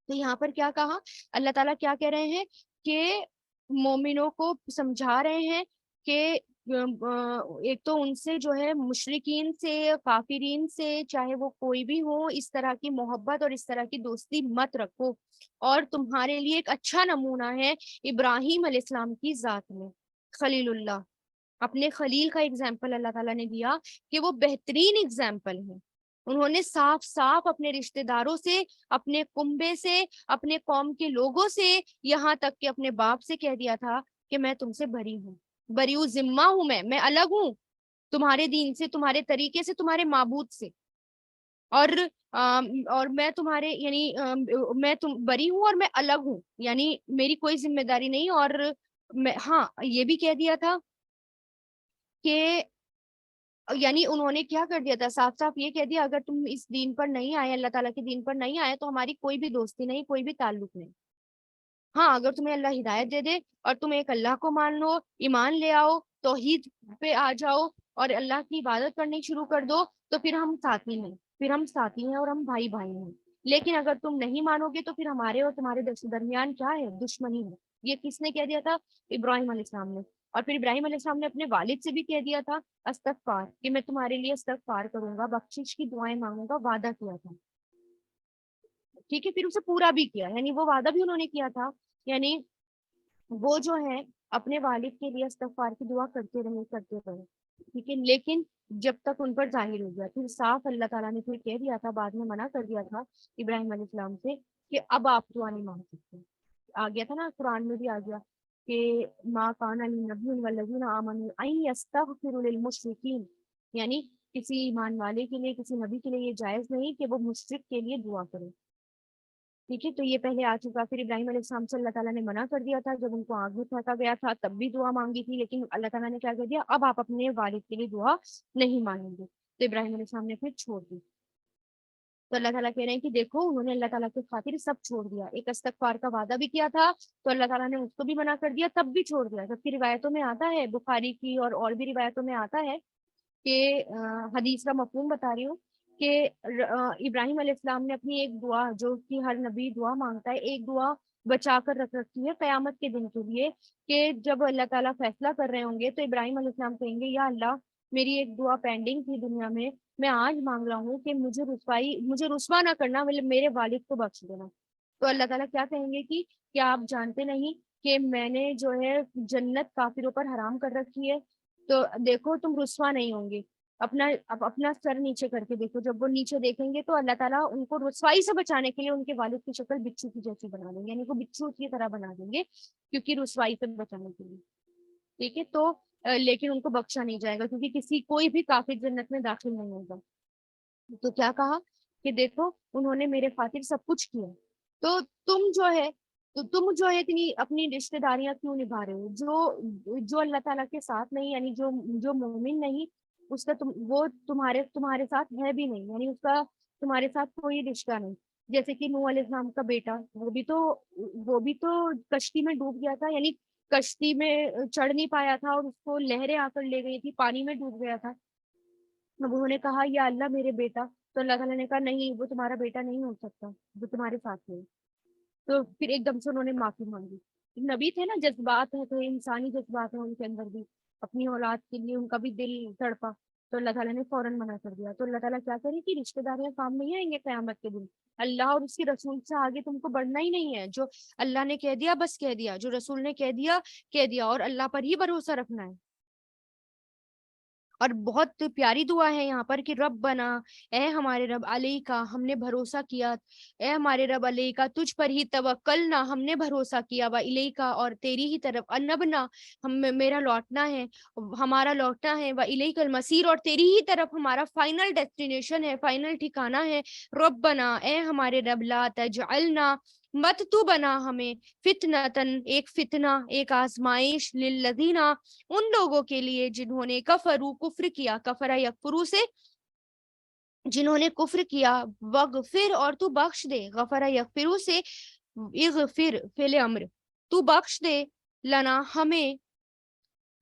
تو یہاں پر کیا کہا اللہ تعالیٰ؟ کیا کہہ رہے ہیں کہ مومنوں کو سمجھا رہے ہیں کہ ایک تو ان سے جو ہے مشرکین سے، کافرین سے، چاہے وہ کوئی بھی ہو، اس طرح کی محبت اور اس طرح کی دوستی مت رکھو، اور تمہارے لیے ایک اچھا نمونہ ہے ابراہیم علیہ السلام کی ذات میں، خلیل اللہ، اپنے خلیل کا اگزامپل اللہ تعالیٰ نے دیا کہ وہ بہترین اگزامپل ہے، انہوں نے صاف صاف اپنے رشتہ داروں سے، اپنے کنبے سے، اپنے قوم کے لوگوں سے، یہاں تک کہ اپنے باپ سے کہہ دیا تھا کہ میں تم سے بری ہوں، بری ہوں، ذمہ ہوں، میں الگ ہوں تمہارے دین سے، تمہارے طریقے سے، تمہارے معبود سے، اور اور میں تمہارے یعنی میں تم بری ہوں اور میں الگ ہوں، یعنی میری کوئی ذمہ داری نہیں، اور میں ہاں یہ بھی کہہ دیا تھا کہ یعنی انہوں نے کیا کر دیا تھا، صاف صاف یہ کہہ دیا اگر تم اس دین پر نہیں آئے، اللہ تعالیٰ کے دین پر نہیں آئے، تو ہماری کوئی بھی دوستی نہیں، کوئی بھی تعلق نہیں۔ ہاں اگر تمہیں اللہ ہدایت دے دے اور تم ایک اللہ کو مان لو، ایمان لے آؤ، توحید پہ آ جاؤ اور اللہ کی عبادت کرنی شروع کر دو، تو پھر ہم ساتھی ہیں، پھر ہم ساتھی ہیں اور ہم بھائی بھائی ہیں۔ لیکن اگر تم نہیں مانو گے تو پھر ہمارے اور تمہارے درمیان کیا ہے؟ دشمنی ہے۔ یہ کس نے کہہ دیا تھا؟ ابراہیم علیہ السلام نے۔ اور پھر ابراہیم علیہ السلام نے اپنے والد سے بھی کہہ دیا تھا استغفار، کہ میں تمہارے لیے استغفار کروں گا، بخشش کی دعائیں مانگوں گا، وعدہ کیا تھا، ٹھیک ہے، پھر اسے پورا بھی کیا، یعنی وہ وعدہ بھی انہوں نے کیا تھا، یعنی وہ جو ہے اپنے والد کے لیے استغفار کی دعا کرتے رہے، ٹھیک ہے، لیکن جب تک ان پر ظاہر ہو گیا، پھر صاف اللہ تعالیٰ نے پھر کہہ دیا تھا، بعد میں منع کر دیا تھا ابراہیم علیہ السلام سے کہ اب آپ دعا نہیں مانگ سکتے۔ آ گیا تھا نا، قرآن میں بھی آ گیا کہ ما کان للنبی والذین آمنوا ان یستغفروا للمشرکین، یعنی کسی ایمان والے کے لیے، کسی نبی کے لیے یہ جائز نہیں کہ وہ مشرک کے لیے دعا کرے، ٹھیک ہے، تو یہ پہلے آ چکا۔ پھر ابراہیم علیہ السلام سے اللہ تعالیٰ نے منع کر دیا تھا، جب ان کو آگ میں پھینکا گیا تھا تب بھی دعا مانگی تھی، لیکن اللہ تعالیٰ نے کیا کر دیا، اب آپ اپنے والد کے لیے دعا نہیں مانگیں گے، تو ابراہیم علیہ السلام نے پھر چھوڑ دی۔ تو اللہ تعالیٰ کہہ رہے ہیں کہ دیکھو انہوں نے اللہ تعالیٰ کے خاطر سب چھوڑ دیا، ایک استغفار کا وعدہ بھی کیا تھا تو اللہ تعالیٰ نے اس کو بھی منع کر دیا، تب بھی چھوڑ دیا، جبکہ روایتوں میں آتا ہے، بخاری کی اور بھی روایتوں میں آتا ہے کہ حدیث کا مفہوم بتا رہی ہوں کہ ابراہیم علیہ السلام نے اپنی ایک دعا، جو کہ ہر نبی دعا مانگتا ہے، ایک دعا بچا کر رکھ رکھی ہے قیامت کے دن کے لیے، کہ جب اللہ تعالیٰ فیصلہ کر رہے ہوں گے تو ابراہیم علیہ السلام کہیں گے یا اللہ میری ایک دعا پینڈنگ تھی دنیا میں آج مانگ رہا ہوں کہ مجھے رسوا نہ کرنا، مطلب میرے والد کو بخش دینا۔ تو اللہ تعالیٰ کیا کہیں گے کہ کیا آپ جانتے نہیں کہ میں نے جو ہے جنت کافروں پر حرام کر رکھی ہے، تو دیکھو تم رسوا نہیں ہوں گے، اپنا سر نیچے کر کے دیکھو، جب وہ نیچے دیکھیں گے تو اللہ تعالیٰ ان کو رسوائی سے بچانے کے لیے ان کے والد کی شکل بچھو کی جیسی بنا دیں گے، یعنی وہ بچھو کی طرح بنا دیں گے، کیونکہ رسوائی سے بچانے کے لیے، ٹھیک ہے، تو لیکن ان کو بخشا نہیں جائے گا، کیونکہ کوئی بھی کافر جنت میں داخل نہیں ہوگا۔ تو کیا کہا کہ دیکھو انہوں نے میرے خاطر سب کچھ کیا، تو تم جو ہے اتنی اپنی رشتہ داریاں کیوں نبھا رہے ہو؟ جو اللہ تعالیٰ کے ساتھ نہیں، یعنی جو مومن نہیں، اس کا وہ تمہارے ساتھ ہے بھی نہیں، یعنی اس کا تمہارے ساتھ کوئی رشتہ نہیں۔ جیسے کہ نوح علیہ السلام کا بیٹا، وہ بھی تو کشتی میں ڈوب گیا تھا، یعنی کشتی میں چڑھ نہیں پایا تھا اور اس کو لہریں آ کر لے گئی تھی، پانی میں ڈوب گیا تھا۔ اب انہوں نے کہا یا اللہ میرے بیٹا، تو اللہ تعالیٰ نے کہا نہیں، وہ تمہارا بیٹا نہیں ہو سکتا، وہ تمہارے ساتھ ہے۔ تو پھر ایک دم سے انہوں نے معافی مانگی، نبی تھے نا، جذبات ہیں تو انسانی جذبات ہیں ان کے اندر بھی، اپنی اولاد کے لیے ان کا بھی دل تڑپا، تو اللہ تعالیٰ نے فوراً منع کر دیا۔ تو اللہ تعالیٰ کیا کرے کہ رشتہ داریاں کام نہیں آئیں گے قیامت کے دن، اللہ اور اس کے رسول سے آگے تم کو بڑھنا ہی نہیں ہے، جو اللہ نے کہہ دیا بس کہہ دیا، جو رسول نے کہہ دیا اور اللہ پر ہی بھروسہ رکھنا ہے۔ اور بہت پیاری دعا ہے یہاں پر کہ رب بنا، اے ہمارے رب، علیہ کا ہم نے بھروسہ کیا، اے ہمارے رب علیہ کا تجھ پر ہی توکل نہ ہم نے بھروسہ کیا، و علیہ کا اور تیری ہی طرف انبنا میرا لوٹنا ہے، ہمارا لوٹنا ہے، و علیہ المصیر اور تیری ہی طرف ہمارا فائنل ڈیسٹینیشن ہے، فائنل ٹھکانہ ہے۔ رب بنا، اے ہمارے رب، لا تجعلنا مت تو بنا ہمیں فتنتن ایک فتنہ، ایک آزمائش، للذین ان لوگوں کے لیے جنہوں نے کفر کیا، کفرہ یکفرو سے جنہوں نے کفر کیا، وغفر اور تو بخش دے، غفرہ یغفرو سے اغفر فعل امر، تو بخش دے، لنا ہمیں،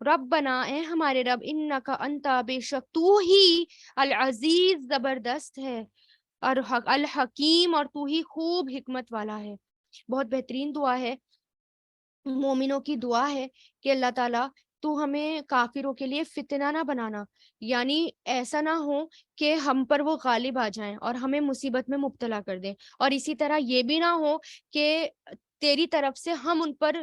ربنا اے ہمارے رب، انکا انتا بے شک تو ہی العزیز زبردست ہے، اور الحکیم اور تو ہی خوب حکمت والا ہے۔ بہت بہترین دعا ہے، مومنوں کی دعا ہے کہ اللہ تعالیٰ تو ہمیں کافروں کے لیے فتنہ نہ بنانا، یعنی ایسا نہ ہو کہ ہم پر وہ غالب آ جائیں اور ہمیں مصیبت میں مبتلا کر دیں، اور اسی طرح یہ بھی نہ ہو کہ تیری طرف سے ہم ان پر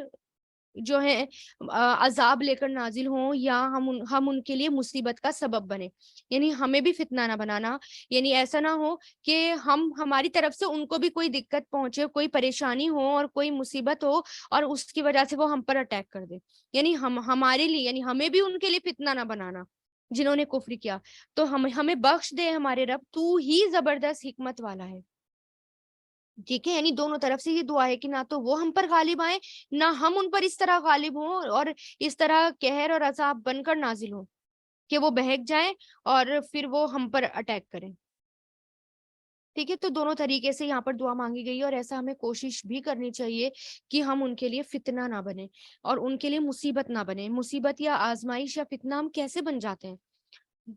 جو ہے عذاب لے کر نازل ہوں، یا ہم ان کے لیے مصیبت کا سبب بنے. یعنی ہمیں بھی فتنہ نہ بنانا. یعنی ایسا نہ ہو کہ ہماری طرف سے ان کو بھی کوئی دقت پہنچے، کوئی پریشانی ہو اور کوئی مصیبت ہو، اور اس کی وجہ سے وہ ہم پر اٹیک کر دے. یعنی ہمارے لیے، یعنی ہمیں بھی ان کے لیے فتنہ نہ بنانا جنہوں نے کفر کیا. تو ہمیں بخش دے ہمارے رب، تو ہی زبردست حکمت والا ہے. ٹھیک ہے. یعنی دونوں طرف سے یہ دعا ہے کہ نہ تو وہ ہم پر غالب آئے، نہ ہم ان پر اس طرح غالب ہوں اور اس طرح قہر اور عذاب بن کر نازل ہوں کہ وہ بہک جائیں اور پھر وہ ہم پر اٹیک کریں. ٹھیک ہے. تو دونوں طریقے سے یہاں پر دعا مانگی گئی ہے، اور ایسا ہمیں کوشش بھی کرنی چاہیے کہ ہم ان کے لیے فتنہ نہ بنے اور ان کے لیے مصیبت نہ بنے. مصیبت یا آزمائش یا فتنہ ہم کیسے بن جاتے ہیں؟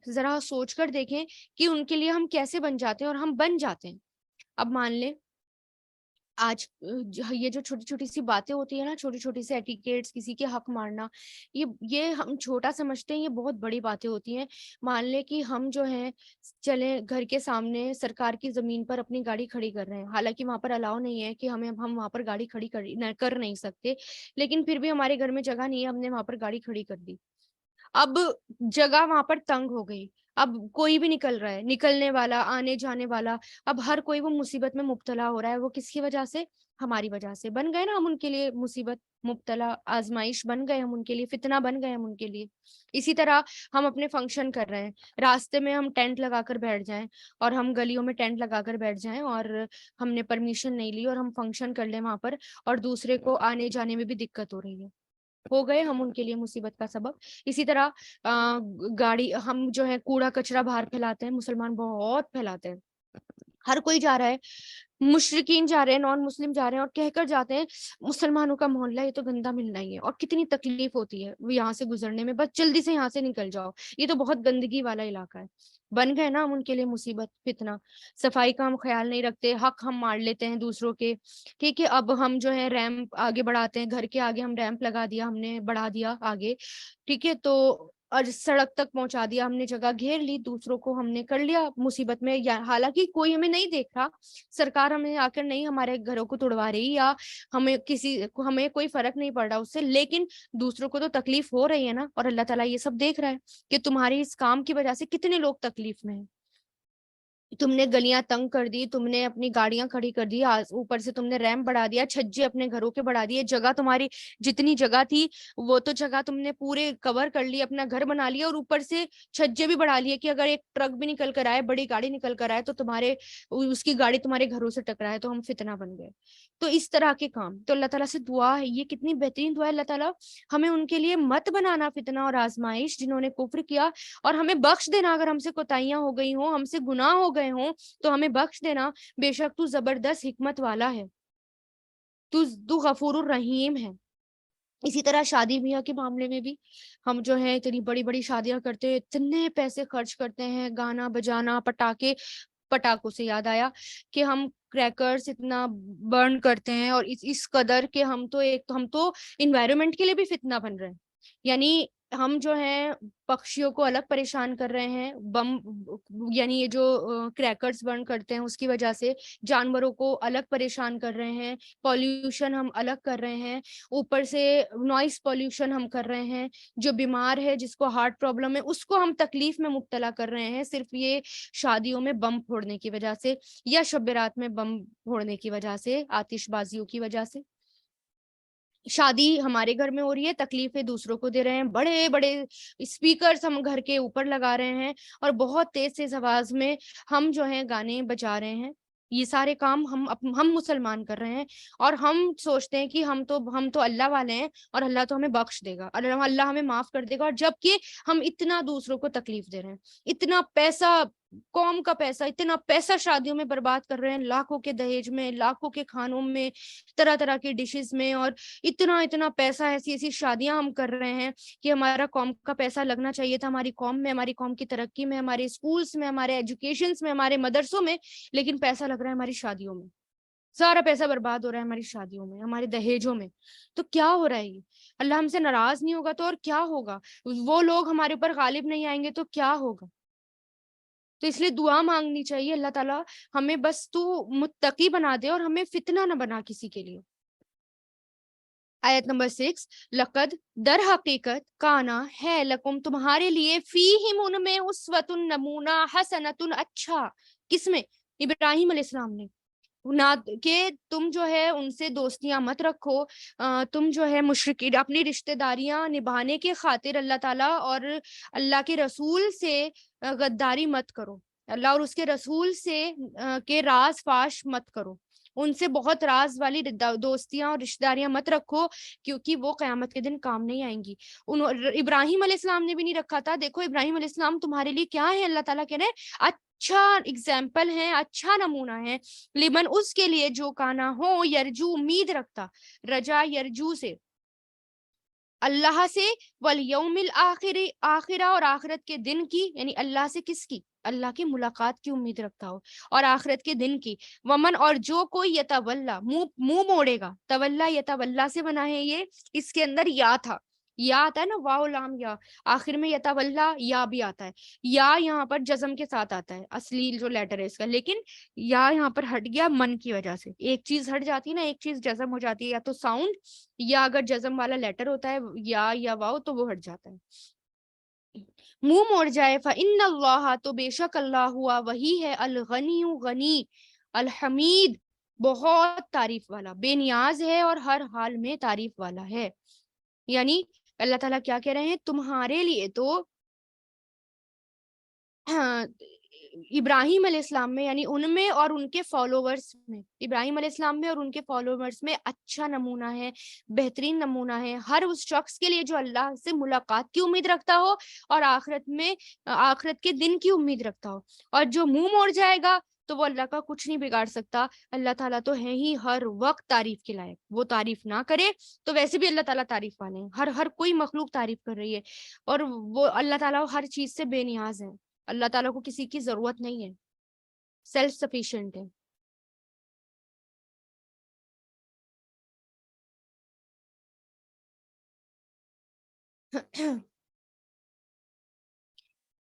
ذرا سوچ کر دیکھیں کہ ان کے لیے ہم کیسے بن جاتے ہیں اور ہم بن جاتے ہیں. اب مان لیں آج یہ جو چھوٹی چھوٹی سی باتیں ہوتی ہیں نا، چھوٹی چھوٹی سی ایٹیکیٹس، کسی کے حق مارنا، یہ ہم چھوٹا سمجھتے ہیں، یہ بہت بڑی باتیں ہوتی ہیں. مان لیں کہ ہم جو ہیں چلے گھر کے سامنے سرکار کی زمین پر اپنی گاڑی کھڑی کر رہے ہیں، حالانکہ وہاں پر الاؤ نہیں ہے کہ ہم وہاں پر گاڑی کھڑی کر نہیں سکتے، لیکن پھر بھی ہمارے گھر میں جگہ نہیں ہے، ہم نے وہاں پر گاڑی کھڑی کر دی. اب جگہ وہاں پر تنگ ہو گئی، اب کوئی بھی نکل رہا ہے، نکلنے والا، آنے جانے والا، اب ہر کوئی وہ مصیبت میں مبتلا ہو رہا ہے. وہ کس کی وجہ سے؟ ہماری وجہ سے. بن گئے نا ہم ان کے لیے مصیبت، مبتلا، آزمائش بن گئے ہم ان کے لیے، فتنہ بن گئے ہم ان کے لیے. اسی طرح ہم اپنے فنکشن کر رہے ہیں، راستے میں ہم ٹینٹ لگا کر بیٹھ جائیں، اور ہم گلیوں میں ٹینٹ لگا کر بیٹھ جائیں اور ہم نے پرمیشن نہیں لی اور ہم فنکشن کر لیں وہاں پر، اور دوسرے کو آنے جانے میں بھی دقت ہو رہی ہے. ہو گئے ہم ان کے لیے مصیبت کا سبب. اسی طرح گاڑی، ہم جو ہے کوڑا کچرا باہر پھیلاتے ہیں، مسلمان بہت پھیلاتے ہیں. ہر کوئی جا رہا ہے، مشرقین جا رہے ہیں، نان مسلم جا رہے ہیں اور کہہ کر جاتے ہیں مسلمانوں کا محلہ یہ تو گندا ملنا ہی ہے، اور کتنی تکلیف ہوتی ہے وہ یہاں سے گزرنے میں، بس جلدی سے یہاں سے نکل جاؤ، یہ تو بہت گندگی والا علاقہ ہے. بن گئے نا ہم ان کے لیے مصیبت، فتنہ. صفائی کا ہم خیال نہیں رکھتے، حق ہم مار لیتے ہیں دوسروں کے. ٹھیک ہے. اب ہم جو ہے ریمپ آگے بڑھاتے ہیں، گھر کے آگے ہم ریمپ لگا دیا، ہم نے بڑھا دیا آگے. ٹھیک ہے. تو اور سڑک تک پہنچا دیا ہم نے، جگہ گھیر لی، دوسروں کو ہم نے کر لیا مصیبت میں، یا حالانکہ کوئی ہمیں نہیں دیکھ رہا، سرکار ہمیں آ کر نہیں ہمارے گھروں کو توڑوا رہی، یا ہمیں کوئی فرق نہیں پڑ رہا اس سے، لیکن دوسروں کو تو تکلیف ہو رہی ہے نا. اور اللہ تعالیٰ یہ سب دیکھ رہا ہے کہ تمہاری اس کام کی وجہ سے کتنے لوگ تکلیف میں ہیں. تم نے گلیاں تنگ کر دی، تم نے اپنی گاڑیاں کھڑی کر دی، اوپر سے تم نے ریمپ بڑھا دیا، چھجے اپنے گھروں کے بڑھا دیے، جگہ تمہاری جتنی جگہ تھی وہ تو جگہ تم نے پورے کور کر لی، اپنا گھر بنا لیا، اور اوپر سے چھجے بھی بڑھا لیے کہ اگر ایک ٹرک بھی نکل کر آئے، بڑی گاڑی نکل کر آئے، تو اس کی گاڑی تمہارے گھروں سے ٹکرائے تو ہم فتنہ بن گئے. تو اس طرح کے کام، تو اللہ تعالیٰ سے دعا ہے، یہ کتنی بہترین دعا ہے، اللہ تعالیٰ ہمیں ان کے لیے مت بنانا فتنہ اور آزمائش جنہوں نے کفر کیا، اور ہمیں بخش دینا اگر ہم سے کوتاہیاں ہو گئی ہوں، ہم سے گناہ ہو گئے ہوں تو ہمیں بخش دینا. بے شک تو زبردست حکمت والا ہے، تو غفور الرحیم ہے. اسی طرح شادی بیاہ کے معاملے میں بھی ہم جو ہے اتنی بڑی بڑی شادیاں کرتے ہیں، اتنے پیسے خرچ کرتے ہیں، گانا بجانا، پٹاخوں سے یاد آیا کہ ہم کریکرز اتنا برن کرتے ہیں، اور اس قدر کہ ہم تو انوائرمنٹ کے لیے بھی فتنہ بن رہے ہیں. یعنی ہم جو ہیں پکشیوں کو الگ پریشان کر رہے ہیں، بم، یعنی یہ جو کریکرز برن کرتے ہیں اس کی وجہ سے جانوروں کو الگ پریشان کر رہے ہیں، پولیوشن ہم الگ کر رہے ہیں، اوپر سے نوائز پولیوشن ہم کر رہے ہیں. جو بیمار ہے، جس کو ہارٹ پرابلم ہے، اس کو ہم تکلیف میں مبتلا کر رہے ہیں، صرف یہ شادیوں میں بم پھوڑنے کی وجہ سے، یا شب برات میں بم پھوڑنے کی وجہ سے، آتش بازیوں کی وجہ سے. شادی ہمارے گھر میں ہو رہی ہے، تکلیفیں دوسروں کو دے رہے ہیں، بڑے بڑے اسپیکرز ہم گھر کے اوپر لگا رہے ہیں، اور بہت تیز تیز آواز میں ہم جو ہیں گانے بجا رہے ہیں. یہ سارے کام ہم مسلمان کر رہے ہیں، اور ہم سوچتے ہیں کہ ہم تو اللہ والے ہیں، اور اللہ تو ہمیں بخش دے گا، اور اللہ ہمیں معاف کر دے گا، اور جبکہ ہم اتنا دوسروں کو تکلیف دے رہے ہیں، اتنا پیسہ، قوم کا پیسہ، اتنا پیسہ شادیوں میں برباد کر رہے ہیں، لاکھوں کے دہیج میں، لاکھوں کے کھانوں میں، طرح طرح کی ڈشز میں، اور اتنا پیسہ، ایسی ایسی شادیاں ہم کر رہے ہیں کہ ہمارا قوم کا پیسہ لگنا چاہیے تھا ہماری قوم میں، ہماری قوم کی ترقی میں، ہمارے اسکولز میں، ہمارے ایجوکیشنز میں، ہمارے مدرسوں میں، لیکن پیسہ لگ رہا ہے ہماری شادیوں میں، سارا پیسہ برباد ہو رہا ہے ہماری شادیوں میں، ہمارے دہیجوں میں. تو کیا ہو رہا ہے یہ؟ اللہ ہم سے ناراض نہیں ہوگا تو اور کیا ہوگا؟ وہ لوگ ہمارے اوپر غالب نہیں آئیں گے تو کیا ہوگا؟ تو اس لیے دعا مانگنی چاہیے، اللہ تعالیٰ ہمیں بس تو متقی بنا دے اور ہمیں فتنہ نہ بنا کسی کے لیے. آیت نمبر 6، لقد در حقیقت کانا ہے لکم تمہارے لیے فیہم ان میں اسوۃ نمونہ حسنۃ اچھا، کس میں؟ ابراہیم علیہ السلام نے، نہ کہ تم جو ہے ان سے دوستیاں مت رکھو، تم جو ہے مشرکین اپنی رشتہ داریاں نبھانے کے خاطر اللہ تعالیٰ اور اللہ کے رسول سے غداری مت کرو، اللہ اور اس کے رسول سے کے راز فاش مت کرو، ان سے بہت راز والی دوستیاں اور رشتہ داریاں مت رکھو، کیونکہ وہ قیامت کے دن کام نہیں آئیں گی۔ ابراہیم علیہ السلام نے بھی نہیں رکھا تھا، دیکھو ابراہیم علیہ السلام تمہارے لیے کیا ہے، اللہ تعالیٰ کہہ رہے ہیں اچھا اگزامپل ہے، اچھا نمونہ ہے، لمن اس کے لیے جو کانا ہو یرجو امید رکھتا، رجا یرجو سے اللہ سے، والیوم الآخر آخرہ اور آخرت کے دن کی، یعنی اللہ سے کس کی؟ اللہ کی ملاقات کی امید رکھتا ہو اور آخرت کے دن کی، ومن اور جو کوئی یتولا منہ موڑے گا، تولا یتولا سے بنا ہے یہ، اس کے اندر یا تھا، یا آتا ہے نا، واو لام یا، آخر میں یتولا یا بھی آتا ہے، یا یہاں پر جزم کے ساتھ آتا ہے اصلی جو لیٹر ہے اس کا، لیکن یا یہاں پر ہٹ گیا من کی وجہ سے، ایک چیز ہٹ جاتی ہے نا، ایک چیز جزم ہو جاتی ہے، یا تو ساؤنڈ، یا اگر جزم والا لیٹر ہوتا ہے یا واو تو وہ ہٹ جاتا ہے، منہ موڑ جائے، فإن اللہ تو بے شک اللہ ہوا وہی ہے، الغنی غنی، الحمید بہت تعریف والا، بے نیاز ہے اور ہر حال میں تعریف والا ہے۔ یعنی اللہ تعالیٰ کیا کہہ رہے ہیں، تمہارے لیے تو ابراہیم علیہ السلام میں، یعنی ان میں اور ان کے فالوورز میں، ابراہیم علیہ السلام میں اور ان کے فالوورز میں اچھا نمونہ ہے، بہترین نمونہ ہے ہر اس شخص کے لیے جو اللہ سے ملاقات کی امید رکھتا ہو اور آخرت میں آخرت کے دن کی امید رکھتا ہو، اور جو منہ موڑ جائے گا تو وہ اللہ کا کچھ نہیں بگاڑ سکتا، اللہ تعالیٰ تو ہے ہی ہر وقت تعریف کے لائق، وہ تعریف نہ کرے تو ویسے بھی اللہ تعالیٰ تعریف والے ہیں، ہر کوئی مخلوق تعریف کر رہی ہے، اور وہ اللہ تعالیٰ ہر چیز سے بے نیاز ہے، اللہ تعالیٰ کو کسی کی ضرورت نہیں ہے، سیلف سفیشینٹ ہے۔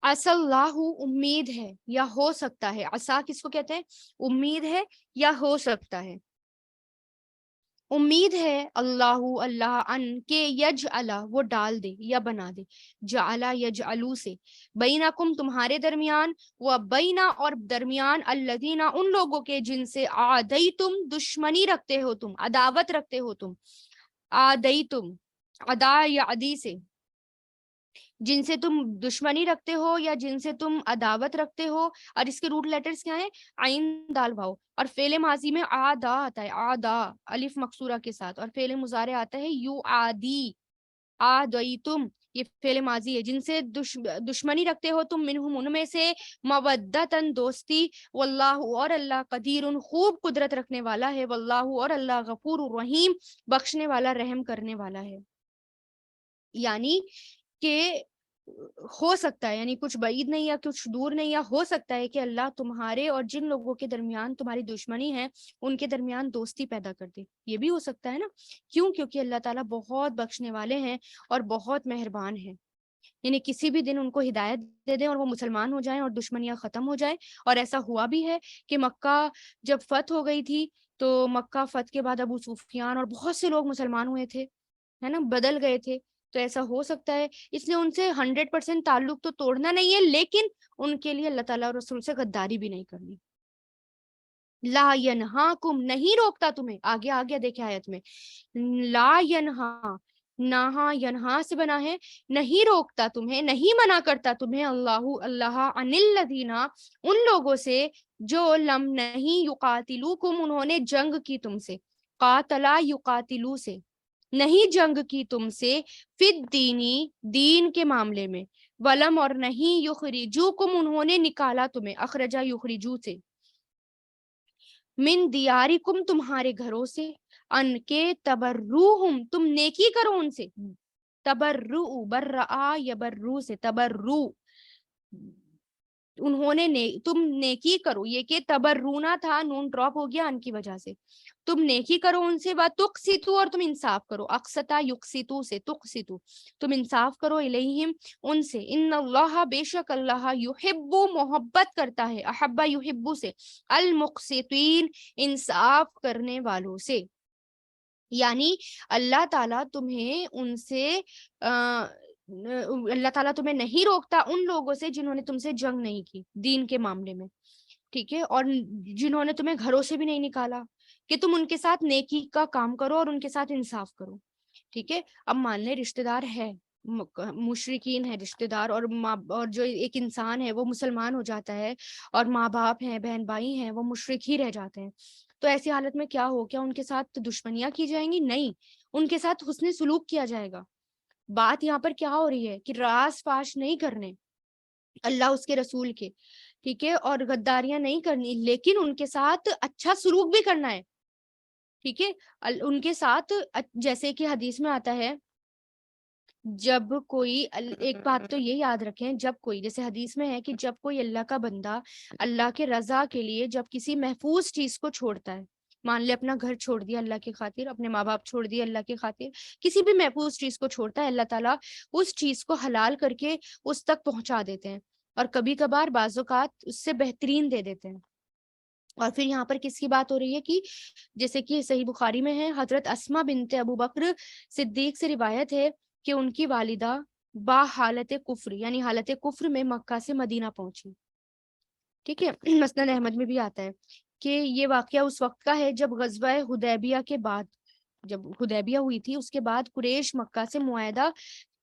عسى اللہ امید ہے یا ہو سکتا ہے، عسا کس کو کہتے ہیں؟ امید ہے یا ہو سکتا ہے، امید ہے اللہ اللہ ان کے یجعل وہ ڈال دے یا بنا دے، جعل یجعلو سے، بینکم تمہارے درمیان، و بینا اور درمیان، الذین ان لوگوں کے جن سے عادیتم دشمنی رکھتے ہو تم، عداوت رکھتے ہو تم، عادیتم عدا یا عدی سے، جن سے تم دشمنی رکھتے ہو یا جن سے تم عداوت رکھتے ہو، اور اس کے روٹ لیٹرز کیا ہیں؟ عین دال بھاؤ، اور فعل ماضی میں آدا آتا ہے، آدا الف مقصورہ کے ساتھ، اور فعل مضارع آتا ہے یو آدی، آدیتم، یہ فعل ماضی ہے، جن سے دشمنی رکھتے ہو تم، منہم ان میں سے، مودتاً دوستی، واللہ اور اللہ قدیر خوب قدرت رکھنے والا ہے، واللہ اور اللہ غفور الرحیم بخشنے والا رحم کرنے والا ہے۔ یعنی کہ ہو سکتا ہے، یعنی کچھ بعید نہیں یا کچھ دور نہیں، یا ہو سکتا ہے کہ اللہ تمہارے اور جن لوگوں کے درمیان تمہاری دشمنی ہے ان کے درمیان دوستی پیدا کر دے، یہ بھی ہو سکتا ہے نا، کیوں؟ کیونکہ اللہ تعالیٰ بہت بخشنے والے ہیں اور بہت مہربان ہیں، یعنی کسی بھی دن ان کو ہدایت دے دیں اور وہ مسلمان ہو جائیں اور دشمنیاں ختم ہو جائیں، اور ایسا ہوا بھی ہے کہ مکہ جب فتح ہو گئی تھی تو مکہ فتح کے بعد ابو سفیان اور بہت سے لوگ مسلمان ہوئے تھے، ہے نا، بدل گئے تھے، تو ایسا ہو سکتا ہے، اس لیے ان سے 100% تعلق تو توڑنا نہیں ہے، لیکن ان کے لیے اللہ تعالیٰ اور رسول سے غداری بھی نہیں کرنی۔ لا ینہاکم نہیں روکتا تمہیں، آگے آگے دیکھیں آیت میں، لا ینہا، نہا ینہا سے بنا ہے، نہیں روکتا تمہیں، نہیں منع کرتا تمہیں اللہ اللہ عن الذین ان لوگوں سے جو لم نہیں یقاتلوکم انہوں نے جنگ کی تم سے، قاتلا یقاتلو سے نہیں جنگ کی تم سے، فی الدینی دین کے معاملے میں، ولم اور نہیں یخرجوکم انہوں نے نکالا تمہیں، اخرجا یخرجو سے، من دیارکم تمہارے گھروں سے، ان کے تبروہم تم نیکی کرو ان سے، تبرؤ برآ یبرو سے تبرو، انہوں نے تم نیکی کرو، یہ کہ تبرونا تھا، نون ڈراپ ہو گیا ان کی وجہ سے، تم نیکی کرو ان سے، تقسطو اور تم انصاف کرو، اقسطا یقسطو سے تقسطو، تم انصاف کرو، الیہم ان سے، ان اللہ بے شک اللہ یحب محبت کرتا ہے، احبا یحبو سے، المقسطین انصاف کرنے والوں سے۔ یعنی اللہ تعالیٰ تمہیں ان سے اللہ تعالیٰ تمہیں نہیں روکتا ان لوگوں سے جنہوں نے تم سے جنگ نہیں کی دین کے معاملے میں، ٹھیک ہے، اور جنہوں نے تمہیں گھروں سے بھی نہیں نکالا، کہ تم ان کے ساتھ نیکی کا کام کرو اور ان کے ساتھ انصاف کرو، ٹھیک ہے۔ اب مان لیں رشتہ دار ہے، مشرکین ہے رشتہ دار، اور اور جو ایک انسان ہے وہ مسلمان ہو جاتا ہے، اور ماں باپ ہیں، بہن بھائی ہیں، وہ مشرک ہی رہ جاتے ہیں، تو ایسی حالت میں کیا ہو، کیا ان کے ساتھ دشمنیاں کی جائیں گی؟ نہیں، ان کے ساتھ حسن سلوک کیا جائے گا۔ بات یہاں پر کیا ہو رہی ہے کہ راز فاش نہیں کرنے اللہ اس کے رسول کے، ٹھیک ہے، اور غداریاں نہیں کرنی، لیکن ان کے ساتھ اچھا سلوک بھی کرنا ہے، ٹھیک ہے۔ ان کے ساتھ جیسے کہ حدیث میں آتا ہے، جب کوئی ایک بات تو یہ یاد رکھیں، جب کوئی، جیسے حدیث میں ہے کہ جب کوئی اللہ کا بندہ اللہ کے رضا کے لیے جب کسی محفوظ چیز کو چھوڑتا ہے، مان لے اپنا گھر چھوڑ دیا اللہ کی خاطر، اپنے ماں باپ چھوڑ دیے اللہ کی خاطر، کسی بھی محفوظ چیز کو چھوڑتا ہے، اللہ تعالیٰ اس چیز کو حلال کر کے اس تک پہنچا دیتے ہیں، اور کبھی کبھار بعض اوقات اس سے بہترین دے دیتے ہیں۔ اور پھر یہاں پر کس کی بات ہو رہی ہے کہ جیسے کہ صحیح بخاری میں ہے، حضرت اسما بنت ابو بکر صدیق سے روایت ہے کہ ان کی والدہ با حالت کفر، یعنی حالت کفر میں مکہ سے مدینہ پہنچی، ٹھیک ہے۔ مسند احمد میں بھی آتا ہے کہ یہ واقعہ اس وقت کا ہے جب غزوہ حدیبیہ کے بعد، جب حدیبیہ ہوئی تھی اس کے بعد قریش مکہ سے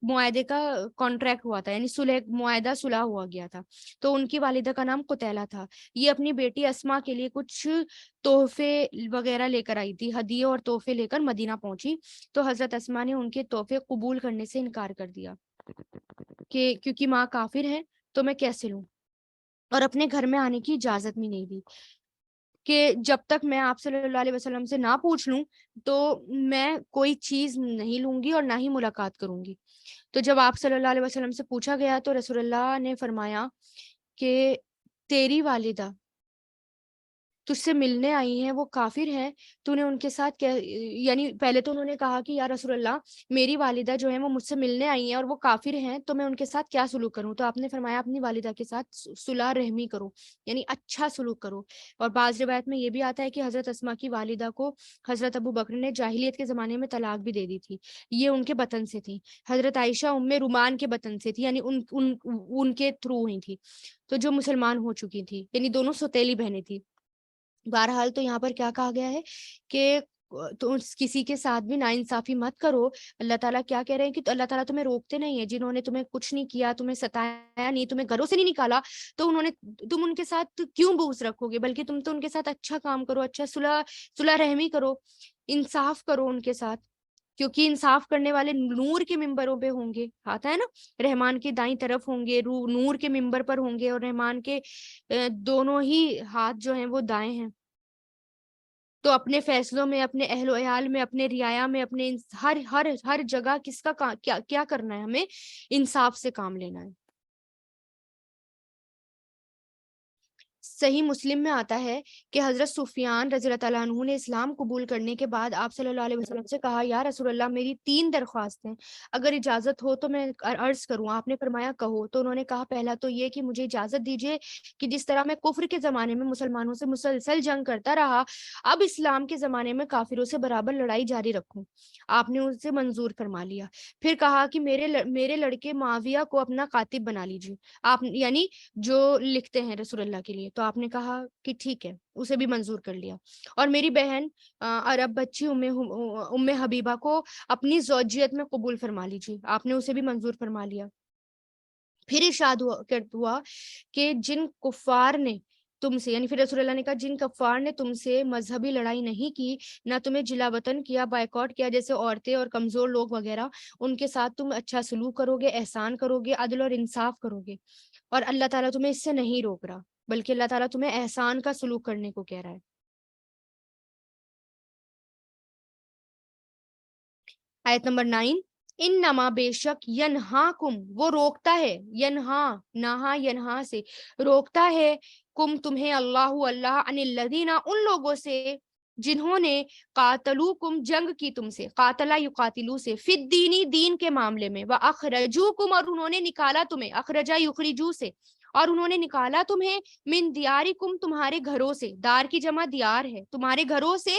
معاہدے کا کانٹریکٹ ہوا تھا، یعنی صلح ہوا گیا تھا، تو ان کی والدہ کا نام قتیلہ تھا۔ یہ اپنی بیٹی اسما کے لیے کچھ تحفے وغیرہ لے کر آئی تھی، ہدیے اور تحفے لے کر مدینہ پہنچی، تو حضرت اسما نے ان کے تحفے قبول کرنے سے انکار کر دیا کہ کیونکہ ماں کافر ہے تو میں کیسے لوں، اور اپنے گھر میں آنے کی اجازت بھی نہیں دی کہ جب تک میں آپ صلی اللہ علیہ وسلم سے نہ پوچھ لوں تو میں کوئی چیز نہیں لوں گی اور نہ ہی ملاقات کروں گی۔ تو جب آپ صلی اللہ علیہ وسلم سے پوچھا گیا تو رسول اللہ نے فرمایا کہ تیری والدہ تجھ سے ملنے آئی ہیں، وہ کافر ہیں، تو نے ان کے ساتھ کیا، یعنی پہلے تو انہوں نے کہا کہ یا رسول اللہ میری والدہ جو ہیں وہ مجھ سے ملنے آئی ہیں اور وہ کافر ہیں، تو میں ان کے ساتھ کیا سلوک کروں؟ تو آپ نے فرمایا اپنی والدہ کے ساتھ صلح رحمی کرو، یعنی اچھا سلوک کرو۔ اور بعض روایت میں یہ بھی آتا ہے کہ حضرت اسما کی والدہ کو حضرت ابو بکر نے جاہلیت کے زمانے میں طلاق بھی دے دی تھی، یہ ان کے بطن سے تھی۔ حضرت عائشہ ام رومان کے بطن سے تھی، یعنی ان کے تھرو ہوئی تھی، تو جو مسلمان ہو چکی تھی، یعنی دونوں سوتیلی بہنیں تھی۔ بہرحال تو یہاں پر کیا کہا گیا ہے کہ تو کسی کے ساتھ بھی ناانصافی مت کرو۔ اللہ تعالیٰ کیا کہہ رہے ہیں کہ اللہ تعالیٰ تمہیں روکتے نہیں ہیں، جنہوں نے تمہیں کچھ نہیں کیا، تمہیں ستایا نہیں، تمہیں گھروں سے نہیں نکالا، تو تم ان کے ساتھ کیوں بغض رکھو گے؟ بلکہ تم تو ان کے ساتھ اچھا کام کرو، اچھا صلح رحمی کرو، انصاف کرو ان کے ساتھ، کیونکہ انصاف کرنے والے نور کے ممبروں پہ ہوں گے، آتا ہے نا، رحمان کے دائیں طرف ہوں گے، نور کے ممبر پر ہوں گے، اور رحمان کے دونوں ہی ہاتھ جو ہیں وہ دائیں ہیں۔ تو اپنے فیصلوں میں، اپنے اہل و عیال میں، اپنے رعایا میں، اپنے ہر جگہ کس کا کیا کرنا ہے؟ ہمیں انصاف سے کام لینا ہے۔ صحیح مسلم میں آتا ہے کہ حضرت سفیان رضی اللہ تعالیٰ عنہ نے اسلام قبول کرنے کے بعد آپ صلی اللہ علیہ وسلم سے کہا یا رسول اللہ میری 3 درخواستیں، اگر اجازت ہو تو میں عرض کروں۔ آپ نے فرمایا کہو۔ تو انہوں نے کہا پہلا تو یہ کہ مجھے اجازت دیجیے کہ جس طرح میں کفر کے زمانے میں مسلمانوں سے مسلسل جنگ کرتا رہا، اب اسلام کے زمانے میں کافروں سے برابر لڑائی جاری رکھوں۔ آپ نے اسے منظور فرما لیا۔ پھر کہا کہ میرے لڑکے معاویہ کو اپنا کاتب بنا لیجیے، آپ یعنی جو لکھتے ہیں رسول اللہ کے لیے، تو آپ نے کہا کہ ٹھیک ہے، اسے بھی منظور کر لیا۔ اور میری بہن عرب بچی ام حبیبہ کو اپنی زوجیت میں قبول فرما لیجیے، آپ نے اسے بھی منظور فرما لیا۔ پھر ارشاد ہوا کہ جن کفار نے تم سے، یعنی پھر رسول اللہ نے کہا جن کفار نے تم سے مذہبی لڑائی نہیں کی، نہ تمہیں جلا وطن کیا، بائیکاٹ کیا، جیسے عورتیں اور کمزور لوگ وغیرہ، ان کے ساتھ تم اچھا سلوک کرو گے، احسان کرو گے، عدل اور انصاف کرو گے، اور اللہ تعالیٰ تمہیں اس سے نہیں روک رہا، بلکہ اللہ تعالیٰ تمہیں احسان کا سلوک کرنے کو کہہ رہا ہے۔ آیت نمبر 9، انما بے شک ینہاکم، وہ روکتا ہے، ینہا سے روکتا ہے، کم تمہیں، اللہ عن الذین، ان لوگوں سے جنہوں نے قاتلوکم جنگ کی تم سے، قاتلا یقاتلو سے، فی الدینی دین کے معاملے میں، واخرجوکم اور انہوں نے نکالا تمہیں، اخرجا یخرجو سے، اور انہوں نے نکالا تمہیں، من دیارکم تمہارے گھروں سے، دار کی جمع دیار ہے، تمہارے گھروں سے،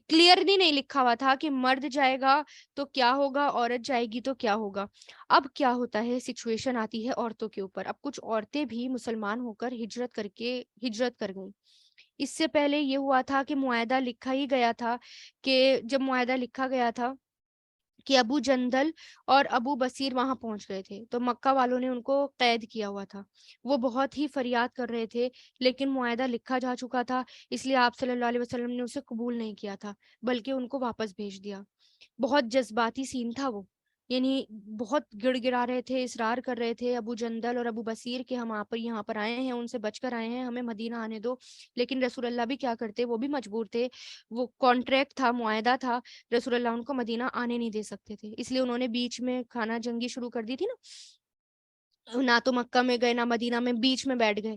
کلیئرلی نہیں لکھا ہوا تھا کہ مرد جائے گا تو کیا ہوگا، عورت جائے گی تو کیا ہوگا. اب کیا ہوتا ہے، سچویشن آتی ہے عورتوں کے اوپر. اب کچھ عورتیں بھی مسلمان ہو کر ہجرت کر گئیں. اس سے پہلے یہ ہوا تھا کہ معاہدہ لکھا ہی گیا تھا، کہ جب معاہدہ لکھا گیا تھا کہ ابو جندل اور ابو بصیر وہاں پہنچ گئے تھے، تو مکہ والوں نے ان کو قید کیا ہوا تھا. وہ بہت ہی فریاد کر رہے تھے، لیکن معاہدہ لکھا جا چکا تھا، اس لیے آپ صلی اللہ علیہ وسلم نے اسے قبول نہیں کیا تھا، بلکہ ان کو واپس بھیج دیا. بہت جذباتی سین تھا وہ. یعنی بہت گڑ گڑا رہے تھے، اصرار کر رہے تھے ابو جندل اور ابو بصیر کہ ہم یہاں پر آئے ہیں، ان سے بچ کر آئے ہیں، ہمیں مدینہ آنے دو. لیکن رسول اللہ بھی کیا کرتے، وہ بھی مجبور تھے. وہ کانٹریکٹ تھا، معاہدہ تھا، رسول اللہ ان کو مدینہ آنے نہیں دے سکتے تھے، اس لیے انہوں نے بیچ میں کھانا جنگی شروع کر دی تھی نا. نہ تو مکہ میں گئے نہ مدینہ میں، بیچ میں بیٹھ گئے.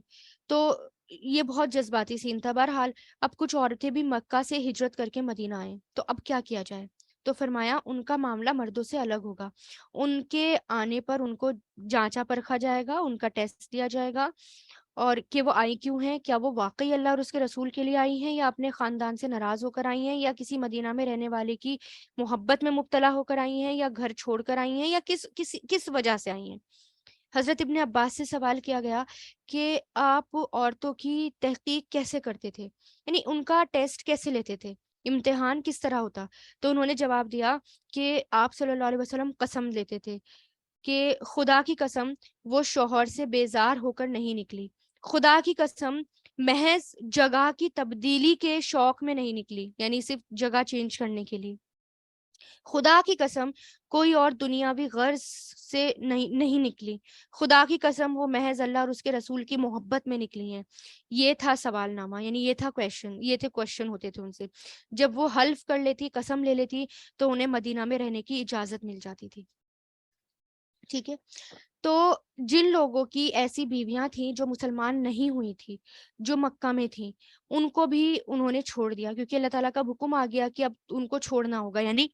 تو یہ بہت جذباتی سین تھا. بہرحال اب کچھ عورتیں بھی مکہ سے ہجرت کر کے مدینہ آئیں، تو اب کیا جائے. تو فرمایا ان کا معاملہ مردوں سے الگ ہوگا. ان کے آنے پر ان کو جانچا پرکھا جائے گا، ان کا ٹیسٹ دیا جائے گا، اور کہ وہ آئی کیوں ہیں، کیا وہ واقعی اللہ اور اس کے رسول کے لیے آئی ہیں، یا اپنے خاندان سے ناراض ہو کر آئی ہیں، یا کسی مدینہ میں رہنے والے کی محبت میں مبتلا ہو کر آئی ہیں، یا گھر چھوڑ کر آئی ہیں، یا کس وجہ سے آئی ہیں. حضرت ابن عباس سے سوال کیا گیا کہ آپ عورتوں کی تحقیق کیسے کرتے تھے، یعنی ان کا ٹیسٹ کیسے لیتے تھے، امتحان کس طرح ہوتا. تو انہوں نے جواب دیا کہ آپ صلی اللہ علیہ وسلم قسم لیتے تھے کہ خدا کی قسم وہ شوہر سے بیزار ہو کر نہیں نکلی، خدا کی قسم محض جگہ کی تبدیلی کے شوق میں نہیں نکلی، یعنی صرف جگہ چینج کرنے کے لیے، خدا کی قسم کوئی اور دنیاوی غرض سے نہیں نکلی، خدا کی قسم وہ محض اللہ اور اس کے رسول کی محبت میں نکلی ہیں. یہ تھا سوال نامہ، یعنی یہ تھا کویشچن، یہ تھے کویشچن ہوتے تھے ان سے. جب وہ حلف کر لیتی، قسم لے لیتی، تو انہیں مدینہ میں رہنے کی اجازت مل جاتی تھی. ٹھیک ہے. تو جن لوگوں کی ایسی بیویاں تھیں جو مسلمان نہیں ہوئی تھی، جو مکہ میں تھیں، ان کو بھی انہوں نے چھوڑ دیا، کیونکہ اللہ تعالیٰ کا حکم آ گیا کہ اب ان کو چھوڑنا ہوگا. یعنی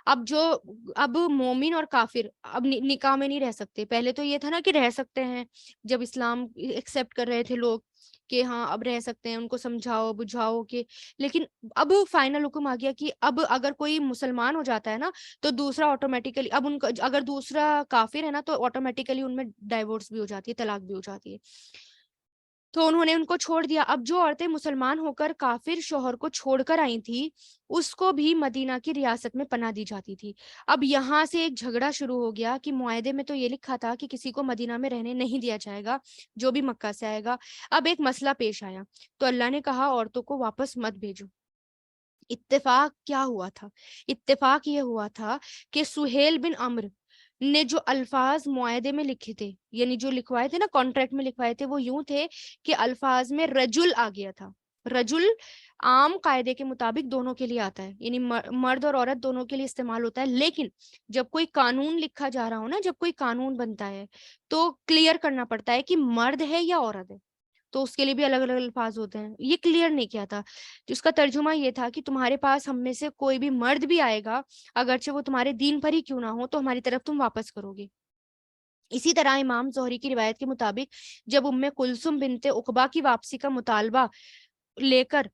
اب مومن اور کافر اب نکاح میں نہیں رہ سکتے. پہلے تو یہ تھا نا کہ رہ سکتے ہیں، جب اسلام ایکسیپٹ کر رہے تھے لوگ کہ ہاں اب رہ سکتے ہیں، ان کو سمجھاؤ بجھاؤ کہ. لیکن اب فائنل حکم آ گیا کہ اب اگر کوئی مسلمان ہو جاتا ہے نا، تو دوسرا آٹومیٹیکلی، اب ان کا اگر دوسرا کافر ہے نا، تو آٹومیٹیکلی ان میں ڈائیورس بھی ہو جاتی ہے، طلاق بھی ہو جاتی ہے. تو انہوں نے ان کو چھوڑ دیا. اب جو عورتیں مسلمان ہو کر کافر شوہر کو چھوڑ کر آئی تھی، اس کو بھی مدینہ کی ریاست میں پناہ دی جاتی تھی. اب یہاں سے ایک جھگڑا شروع ہو گیا کہ معاہدے میں تو یہ لکھا تھا کہ کسی کو مدینہ میں رہنے نہیں دیا جائے گا جو بھی مکہ سے آئے گا. اب ایک مسئلہ پیش آیا، تو اللہ نے کہا عورتوں کو واپس مت بھیجو. اتفاق کیا ہوا تھا؟ اتفاق یہ ہوا تھا کہ سہیل بن عمر نے جو الفاظ معاہدے میں لکھے تھے، یعنی جو لکھوائے تھے نا، کانٹریکٹ میں لکھوائے تھے، وہ یوں تھے کہ الفاظ میں رجل آ گیا تھا. رجل عام قاعدے کے مطابق دونوں کے لیے آتا ہے، یعنی مرد اور عورت دونوں کے لیے استعمال ہوتا ہے. لیکن جب کوئی قانون لکھا جا رہا ہو نا، جب کوئی قانون بنتا ہے، تو کلیئر کرنا پڑتا ہے کہ مرد ہے یا عورت ہے. تو اس کے لیے بھی الگ الگ الفاظ ہوتے ہیں. یہ کلیئر نہیں کیا تھا. جس کا ترجمہ یہ تھا کہ تمہارے پاس ہم میں سے کوئی بھی مرد بھی آئے گا، اگرچہ وہ تمہارے دین پر ہی کیوں نہ ہو، تو ہماری طرف تم واپس کرو گے. اسی طرح امام زہری کی روایت کے مطابق جب ام کلثوم بنت عقبہ کی واپسی کا مطالبہ لے کر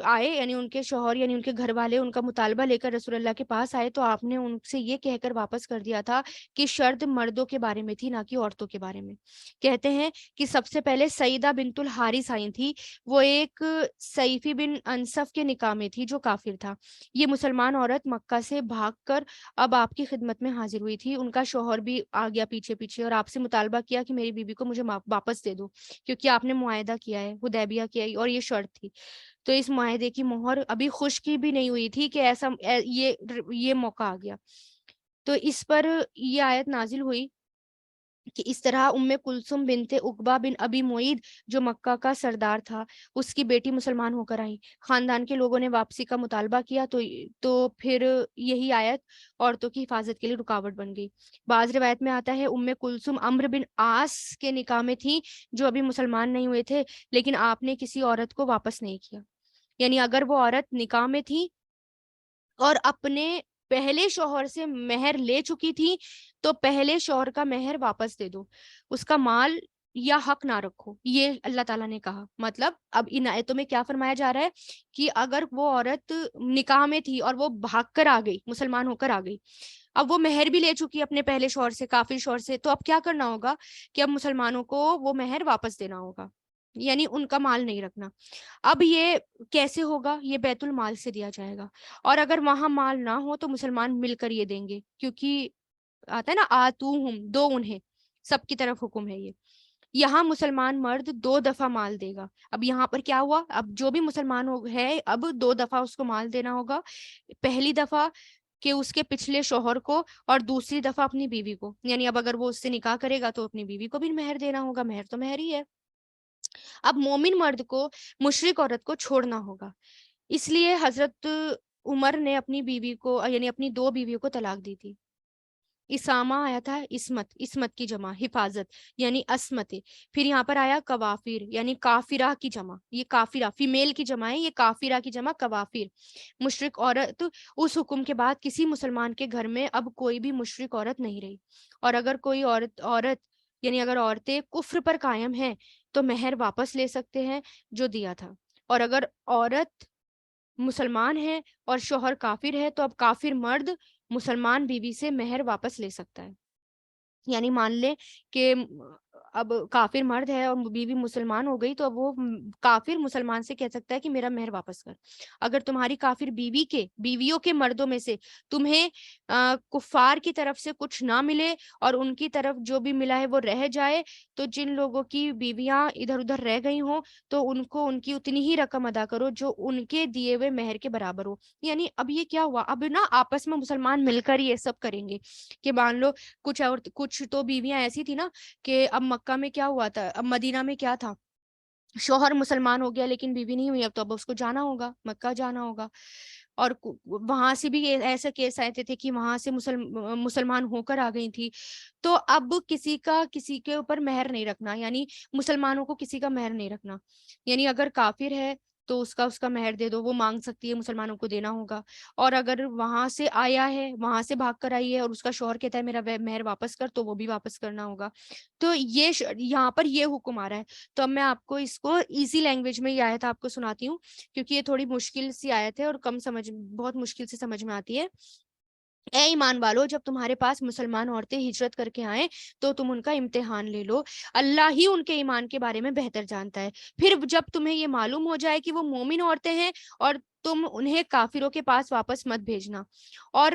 آئے، یعنی ان کے شوہر، یعنی ان کے گھر والے ان کا مطالبہ لے کر رسول اللہ کے پاس آئے، تو آپ نے ان سے یہ کہہ کر واپس کر دیا تھا کہ شرط مردوں کے بارے میں تھی، نہ کہ عورتوں کے بارے میں. کہتے ہیں کہ سب سے پہلے سیدہ بنت الحارث آئی تھی. وہ ایک سیفی بن انصف کے نکاح میں تھی جو کافر تھا. یہ مسلمان عورت مکہ سے بھاگ کر اب آپ کی خدمت میں حاضر ہوئی تھی. ان کا شوہر بھی آ گیا پیچھے پیچھے اور آپ سے مطالبہ کیا کہ میری بیوی کو مجھے واپس دے دو، کیونکہ آپ نے معاہدہ کیا ہے، حدیبیہ کیا ہے، اور یہ شرط تھی. تو اس معاہدے کی مہر ابھی خشکی بھی نہیں ہوئی تھی کہ ایسا یہ موقع آ گیا. تو اس پر یہ آیت نازل ہوئی کہ اس طرح ام کلثوم بنت عقبہ بن ابی معید جو مکہ کا سردار تھا، اس کی بیٹی مسلمان ہو کر آئی. خاندان کے لوگوں نے واپسی کا مطالبہ کیا تو پھر یہی آیت عورتوں کی حفاظت کے لیے رکاوٹ بن گئی. بعض روایت میں آتا ہے ام کلثوم عمرو بن عاص کے نکاح میں تھی جو ابھی مسلمان نہیں ہوئے تھے، لیکن آپ نے کسی عورت کو واپس نہیں کیا. یعنی اگر وہ عورت نکاح میں تھی اور اپنے پہلے شوہر سے مہر لے چکی تھی، تو پہلے شوہر کا مہر واپس دے دو، اس کا مال یا حق نہ رکھو، یہ اللہ تعالیٰ نے کہا. مطلب اب ان آیتوں میں کیا فرمایا جا رہا ہے کہ اگر وہ عورت نکاح میں تھی اور وہ بھاگ کر آ گئی، مسلمان ہو کر آ گئی، اب وہ مہر بھی لے چکی اپنے پہلے شوہر سے، کافر شوہر سے، تو اب کیا کرنا ہوگا کہ اب مسلمانوں کو وہ مہر واپس دینا ہوگا، یعنی ان کا مال نہیں رکھنا. اب یہ کیسے ہوگا؟ یہ بیت المال سے دیا جائے گا. اور اگر وہاں مال نہ ہو تو مسلمان مل کر یہ دیں گے، کیونکہ آتا ہے نا آتوہم، دو انہیں، سب کی طرف حکم ہے یہ. یہاں مسلمان مرد 2 دفعہ مال دے گا. اب یہاں پر کیا ہوا؟ اب جو بھی مسلمان ہے اب 2 دفعہ اس کو مال دینا ہوگا. پہلی دفعہ کہ اس کے پچھلے شوہر کو، اور دوسری دفعہ اپنی بیوی کو. یعنی اب اگر وہ اس سے نکاح کرے گا تو اپنی بیوی کو بھی مہر دینا ہوگا، مہر تو مہر ہی ہے. اب مومن مرد کو مشرک عورت کو چھوڑنا ہوگا. اس لیے حضرت عمر نے اپنی بیوی کو، یعنی اپنی 2 بیویوں کو طلاق دی تھی. اسامہ آیا تھا عصمت، عصمت کی جمع حفاظت یعنی عصمت. پھر یہاں پر آیا کوافر یعنی کافرہ کی جمع، یہ کافرہ فیمیل کی جمع ہے، یہ کافرہ کی جمع کوافر، مشرک عورت. اس حکم کے بعد کسی مسلمان کے گھر میں اب کوئی بھی مشرک عورت نہیں رہی. اور اگر کوئی عورت یعنی اگر عورتیں کفر پر قائم ہیں تو مہر واپس لے سکتے ہیں جو دیا تھا. اور اگر عورت مسلمان ہے اور شوہر کافر ہے تو اب کافر مرد مسلمان بیوی سے مہر واپس لے سکتا ہے. یعنی مان لے کہ اب کافر مرد ہے اور بیوی مسلمان ہو گئی تو اب وہ کافر مسلمان سے کہہ سکتا ہے کہ میرا مہر واپس کر. اگر تمہاری کافر بیویوں کے مردوں میں سے تمہیں کفار کی طرف سے کچھ نہ ملے اور ان کی طرف جو بھی ملا ہے وہ رہ جائے، تو جن لوگوں کی بیویاں ادھر ادھر رہ گئی ہوں تو ان کو ان کی اتنی ہی رقم ادا کرو جو ان کے دیے ہوئے مہر کے برابر ہو. یعنی اب یہ کیا ہوا؟ اب نا آپس میں مسلمان مل کر یہ سب کریں گے. کہ مان لو کچھ تو بیویاں ایسی تھی نا کہ اب مکہ میں کیا ہوا تھا، اب مدینہ میں کیا تھا، شوہر مسلمان ہو گیا لیکن بیوی نہیں ہوئی، اب اس کو جانا ہوگا، مکہ جانا ہوگا. اور وہاں سے بھی ایسے کیس آئے تھے کہ وہاں سے مسلمان ہو کر آ گئی تھی. تو اب کسی کے اوپر مہر نہیں رکھنا، یعنی مسلمانوں کو کسی کا مہر نہیں رکھنا. یعنی اگر کافر ہے تو اس کا مہر دے دو، وہ مانگ سکتی ہے، مسلمانوں کو دینا ہوگا. اور اگر وہاں سے آیا ہے، وہاں سے بھاگ کر آئی ہے اور اس کا شوہر کہتا ہے میرا مہر واپس کر، تو وہ بھی واپس کرنا ہوگا. تو یہ یہاں پر یہ حکم آ رہا ہے. تو اب میں آپ کو اس کو ایزی لینگویج میں یہ آیت آپ کو سناتی ہوں، کیونکہ یہ تھوڑی مشکل سی آیت ہے اور بہت مشکل سے سمجھ میں آتی ہے. اے ایمان والو، جب تمہارے پاس مسلمان عورتیں ہجرت کر کے آئیں تو تم ان کا امتحان لے لو، اللہ ہی ان کے ایمان کے بارے میں بہتر جانتا ہے. پھر جب تمہیں یہ معلوم ہو جائے کہ وہ مومن عورتیں ہیں اور تم انہیں کافروں کے پاس واپس مت بھیجنا، اور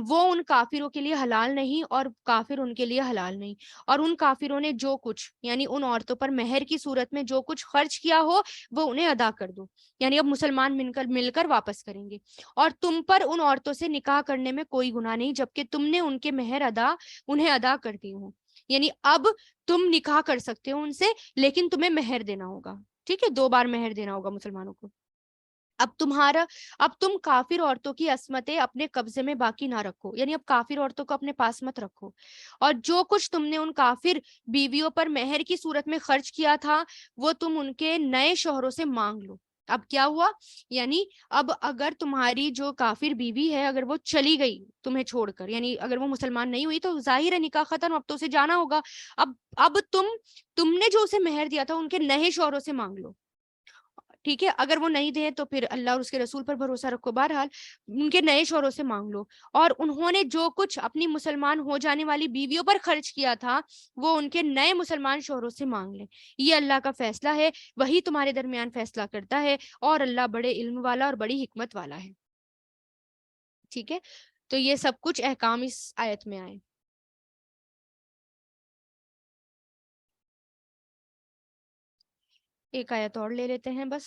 وہ ان کافروں کے لیے حلال نہیں اور کافر ان کے لیے حلال نہیں. اور ان کافروں نے جو کچھ یعنی ان عورتوں پر مہر کی صورت میں جو کچھ خرچ کیا ہو وہ انہیں ادا کر دو. یعنی اب مسلمان مل کر واپس کریں گے. اور تم پر ان عورتوں سے نکاح کرنے میں کوئی گناہ نہیں جبکہ تم نے ان کے مہر انہیں ادا کر دی ہوں. یعنی اب تم نکاح کر سکتے ہو ان سے لیکن تمہیں مہر دینا ہوگا. ٹھیک ہے، 2 بار مہر دینا ہوگا مسلمانوں کو. اب تم کافر عورتوں کی عصمتیں اپنے قبضے میں باقی نہ رکھو، یعنی اب کافر عورتوں کو اپنے پاس مت رکھو. اور جو کچھ تم نے ان کافر بیویوں پر مہر کی صورت میں خرچ کیا تھا وہ تم ان کے نئے شوہروں سے مانگ لو. اب کیا ہوا؟ یعنی اب اگر تمہاری جو کافر بیوی ہے اگر وہ چلی گئی تمہیں چھوڑ کر، یعنی اگر وہ مسلمان نہیں ہوئی تو ظاہر ہے نکاح ختم، اب تو اسے جانا ہوگا. اب تم نے جو اسے مہر دیا تھا ان کے نئے شوہروں سے مانگ لو. ٹھیک ہے، اگر وہ نہیں دیں تو پھر اللہ اور اس کے رسول پر بھروسہ رکھو. بہرحال ان کے نئے شوہروں سے مانگ لو. اور انہوں نے جو کچھ اپنی مسلمان ہو جانے والی بیویوں پر خرچ کیا تھا وہ ان کے نئے مسلمان شوہروں سے مانگ لیں. یہ اللہ کا فیصلہ ہے، وہی تمہارے درمیان فیصلہ کرتا ہے، اور اللہ بڑے علم والا اور بڑی حکمت والا ہے. ٹھیک ہے، تو یہ سب کچھ احکام اس آیت میں آئے. ایک آیت اور لے لیتے ہیں بس.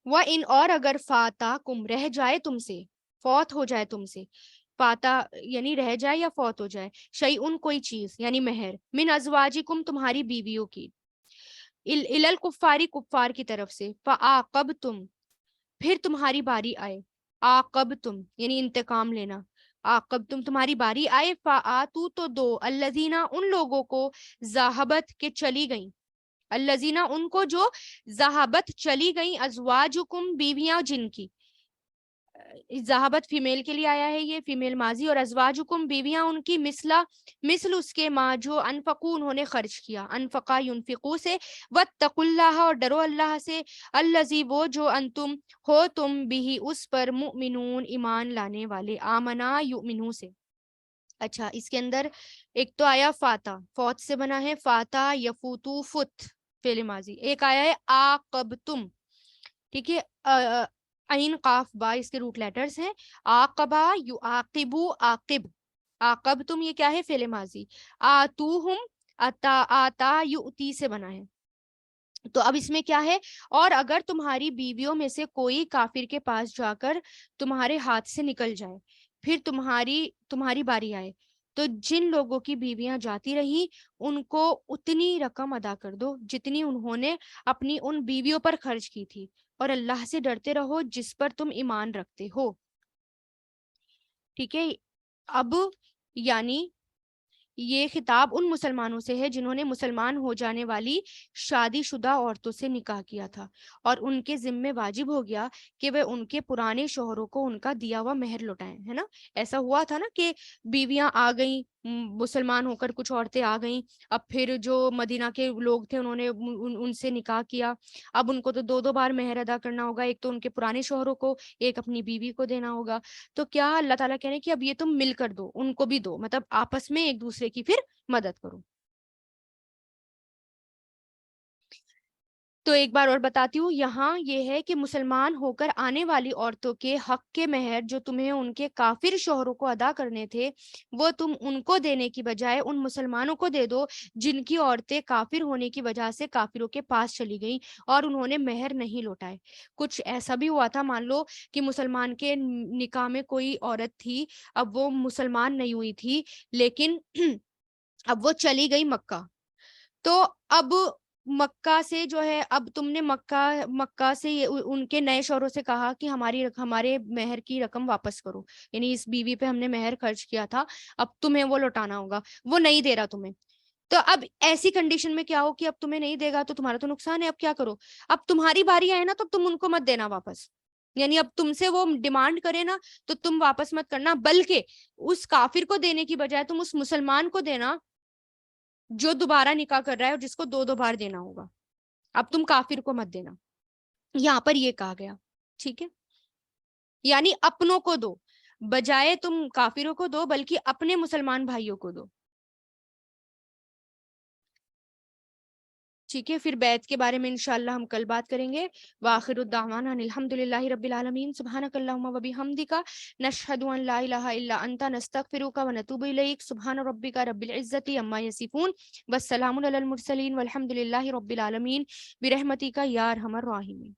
وہ ان اور اگر فاتا کم رہ جائے تم سے، فوت ہو جائے تم سے، فاتا یعنی رہ جائے یا فوت ہو جائے، شیئن کوئی چیز یعنی مہر، من ازواجکم تمہاری بیویوں کی، الل کفاری کفار کی طرف سے، فعاقبتم پھر تمہاری باری آئے، عاقبتم یعنی انتقام لینا، عاقبتم تمہاری باری آئے، فآتو تو دو، الذین ان لوگوں کو، ذاہبت کے چلی گئیں، الذین ان کو جو ذہابت چلی گئیں، ازواجکم بیویاں جن کی، ذہابت فیمیل کے لیے آیا ہے، یہ فیمیل ماضی، اور ازواجکم بیویاں ان کی مثل اس کے ماں جو انفقو انہوں نے خرچ کیا، انفقا ینفقو سے، واتقوا اللہ اور ڈرو اللہ سے، الذی وہ جو انتم ہو تم بھی اس پر مؤمنون ایمان لانے والے، آمنا یؤمنو سے۔ اچھا اس کے اندر ایک تو آیا فاتا، فوت سے بنا ہے، فاتا یفوتو فت فعل ماضی، ایک آیا ہے عاقبتم، ٹھیک ہے، عین قاف با اس کے روٹ لیٹرز ہیں، عاقبہ یعاقبو عاقب، عاقبتم یہ کیا ہے فعل ماضی، آتوہم آتا یؤتی سے بنا ہے۔ تو اب اس میں کیا ہے، اور اگر تمہاری بیویوں میں سے کوئی کافر کے پاس جا کر تمہارے ہاتھ سے نکل جائے، پھر تمہاری باری آئے، تو جن لوگوں کی بیویاں جاتی رہی ان کو اتنی رقم ادا کر دو جتنی انہوں نے اپنی ان بیویوں پر خرچ کی تھی، اور اللہ سے ڈرتے رہو جس پر تم ایمان رکھتے ہو۔ ٹھیک ہے، اب یعنی یہ خطاب ان مسلمانوں سے ہے جنہوں نے مسلمان ہو جانے والی شادی شدہ عورتوں سے نکاح کیا تھا، اور ان کے ذمے واجب ہو گیا کہ وہ ان کے پرانے شوہروں کو ان کا دیا ہوا مہر لوٹائیں، ہے نا۔ ایسا ہوا تھا نا کہ بیویاں آ گئیں، مسلمان ہو کر کچھ عورتیں آ گئیں، اب پھر جو مدینہ کے لوگ تھے انہوں نے ان سے نکاح کیا، اب ان کو تو دو بار مہر ادا کرنا ہوگا، ایک تو ان کے پرانے شوہروں کو، ایک اپنی بیوی کو دینا ہوگا۔ تو کیا اللہ تعالیٰ کہہ رہے ہیں کہ اب یہ تم مل کر دو، ان کو بھی دو، مطلب آپس میں ایک دوسرے کی پھر مدد کرو۔ تو ایک بار اور بتاتی ہوں، یہاں یہ ہے کہ مسلمان ہو کر آنے والی عورتوں کے حق کے مہر جو تمہیں ان کے کافر شوہروں کو ادا کرنے تھے، وہ تم ان کو دینے کی بجائے ان مسلمانوں کو دے دو جن کی عورتیں کافر ہونے کی وجہ سے کافروں کے پاس چلی گئیں اور انہوں نے مہر نہیں لوٹائے۔ کچھ ایسا بھی ہوا تھا، مان لو کہ مسلمان کے نکاح میں کوئی عورت تھی، اب وہ مسلمان نہیں ہوئی تھی لیکن اب وہ چلی گئی مکہ، تو اب مکہ سے جو ہے، اب تم نے مکہ سے ان کے نئے شوہروں سے کہا کہ ہمارے مہر کی رقم واپس کرو، یعنی اس بیوی پہ ہم نے مہر خرچ کیا تھا، اب تمہیں وہ لوٹانا ہوگا، وہ نہیں دے رہا تمہیں۔ تو اب ایسی کنڈیشن میں کیا ہو کہ اب تمہیں نہیں دے گا تو تمہارا تو نقصان ہے، اب کیا کرو، اب تمہاری باری آئے نا تو تم ان کو مت دینا واپس، یعنی اب تم سے وہ ڈیمانڈ کرے نا تو تم واپس مت کرنا، بلکہ اس کافر کو دینے کی بجائے تم اس مسلمان کو دینا جو دوبارہ نکاح کر رہا ہے اور جس کو دو بار دینا ہوگا، اب تم کافر کو مت دینا، یہاں پر یہ کہا گیا۔ ٹھیک ہے، یعنی اپنوں کو دو، بجائے تم کافروں کو دو بلکہ اپنے مسلمان بھائیوں کو دو۔ ٹھیک ہے، پھر بیعت کے بارے میں انشاءاللہ ہم کل بات کریں گے۔ وآخر الدعوانا ان الحمدللہ رب العالمین، سبحانک اللہم وبحمدک، نشہد ان لا الہ الا انت، نستغفرک ونتوب الیک، سبحان ربک رب العزت عما یصفون، والسلام علی المرسلین، والحمدللہ رب العالمین، برحمتک یا ارحم الراحمین۔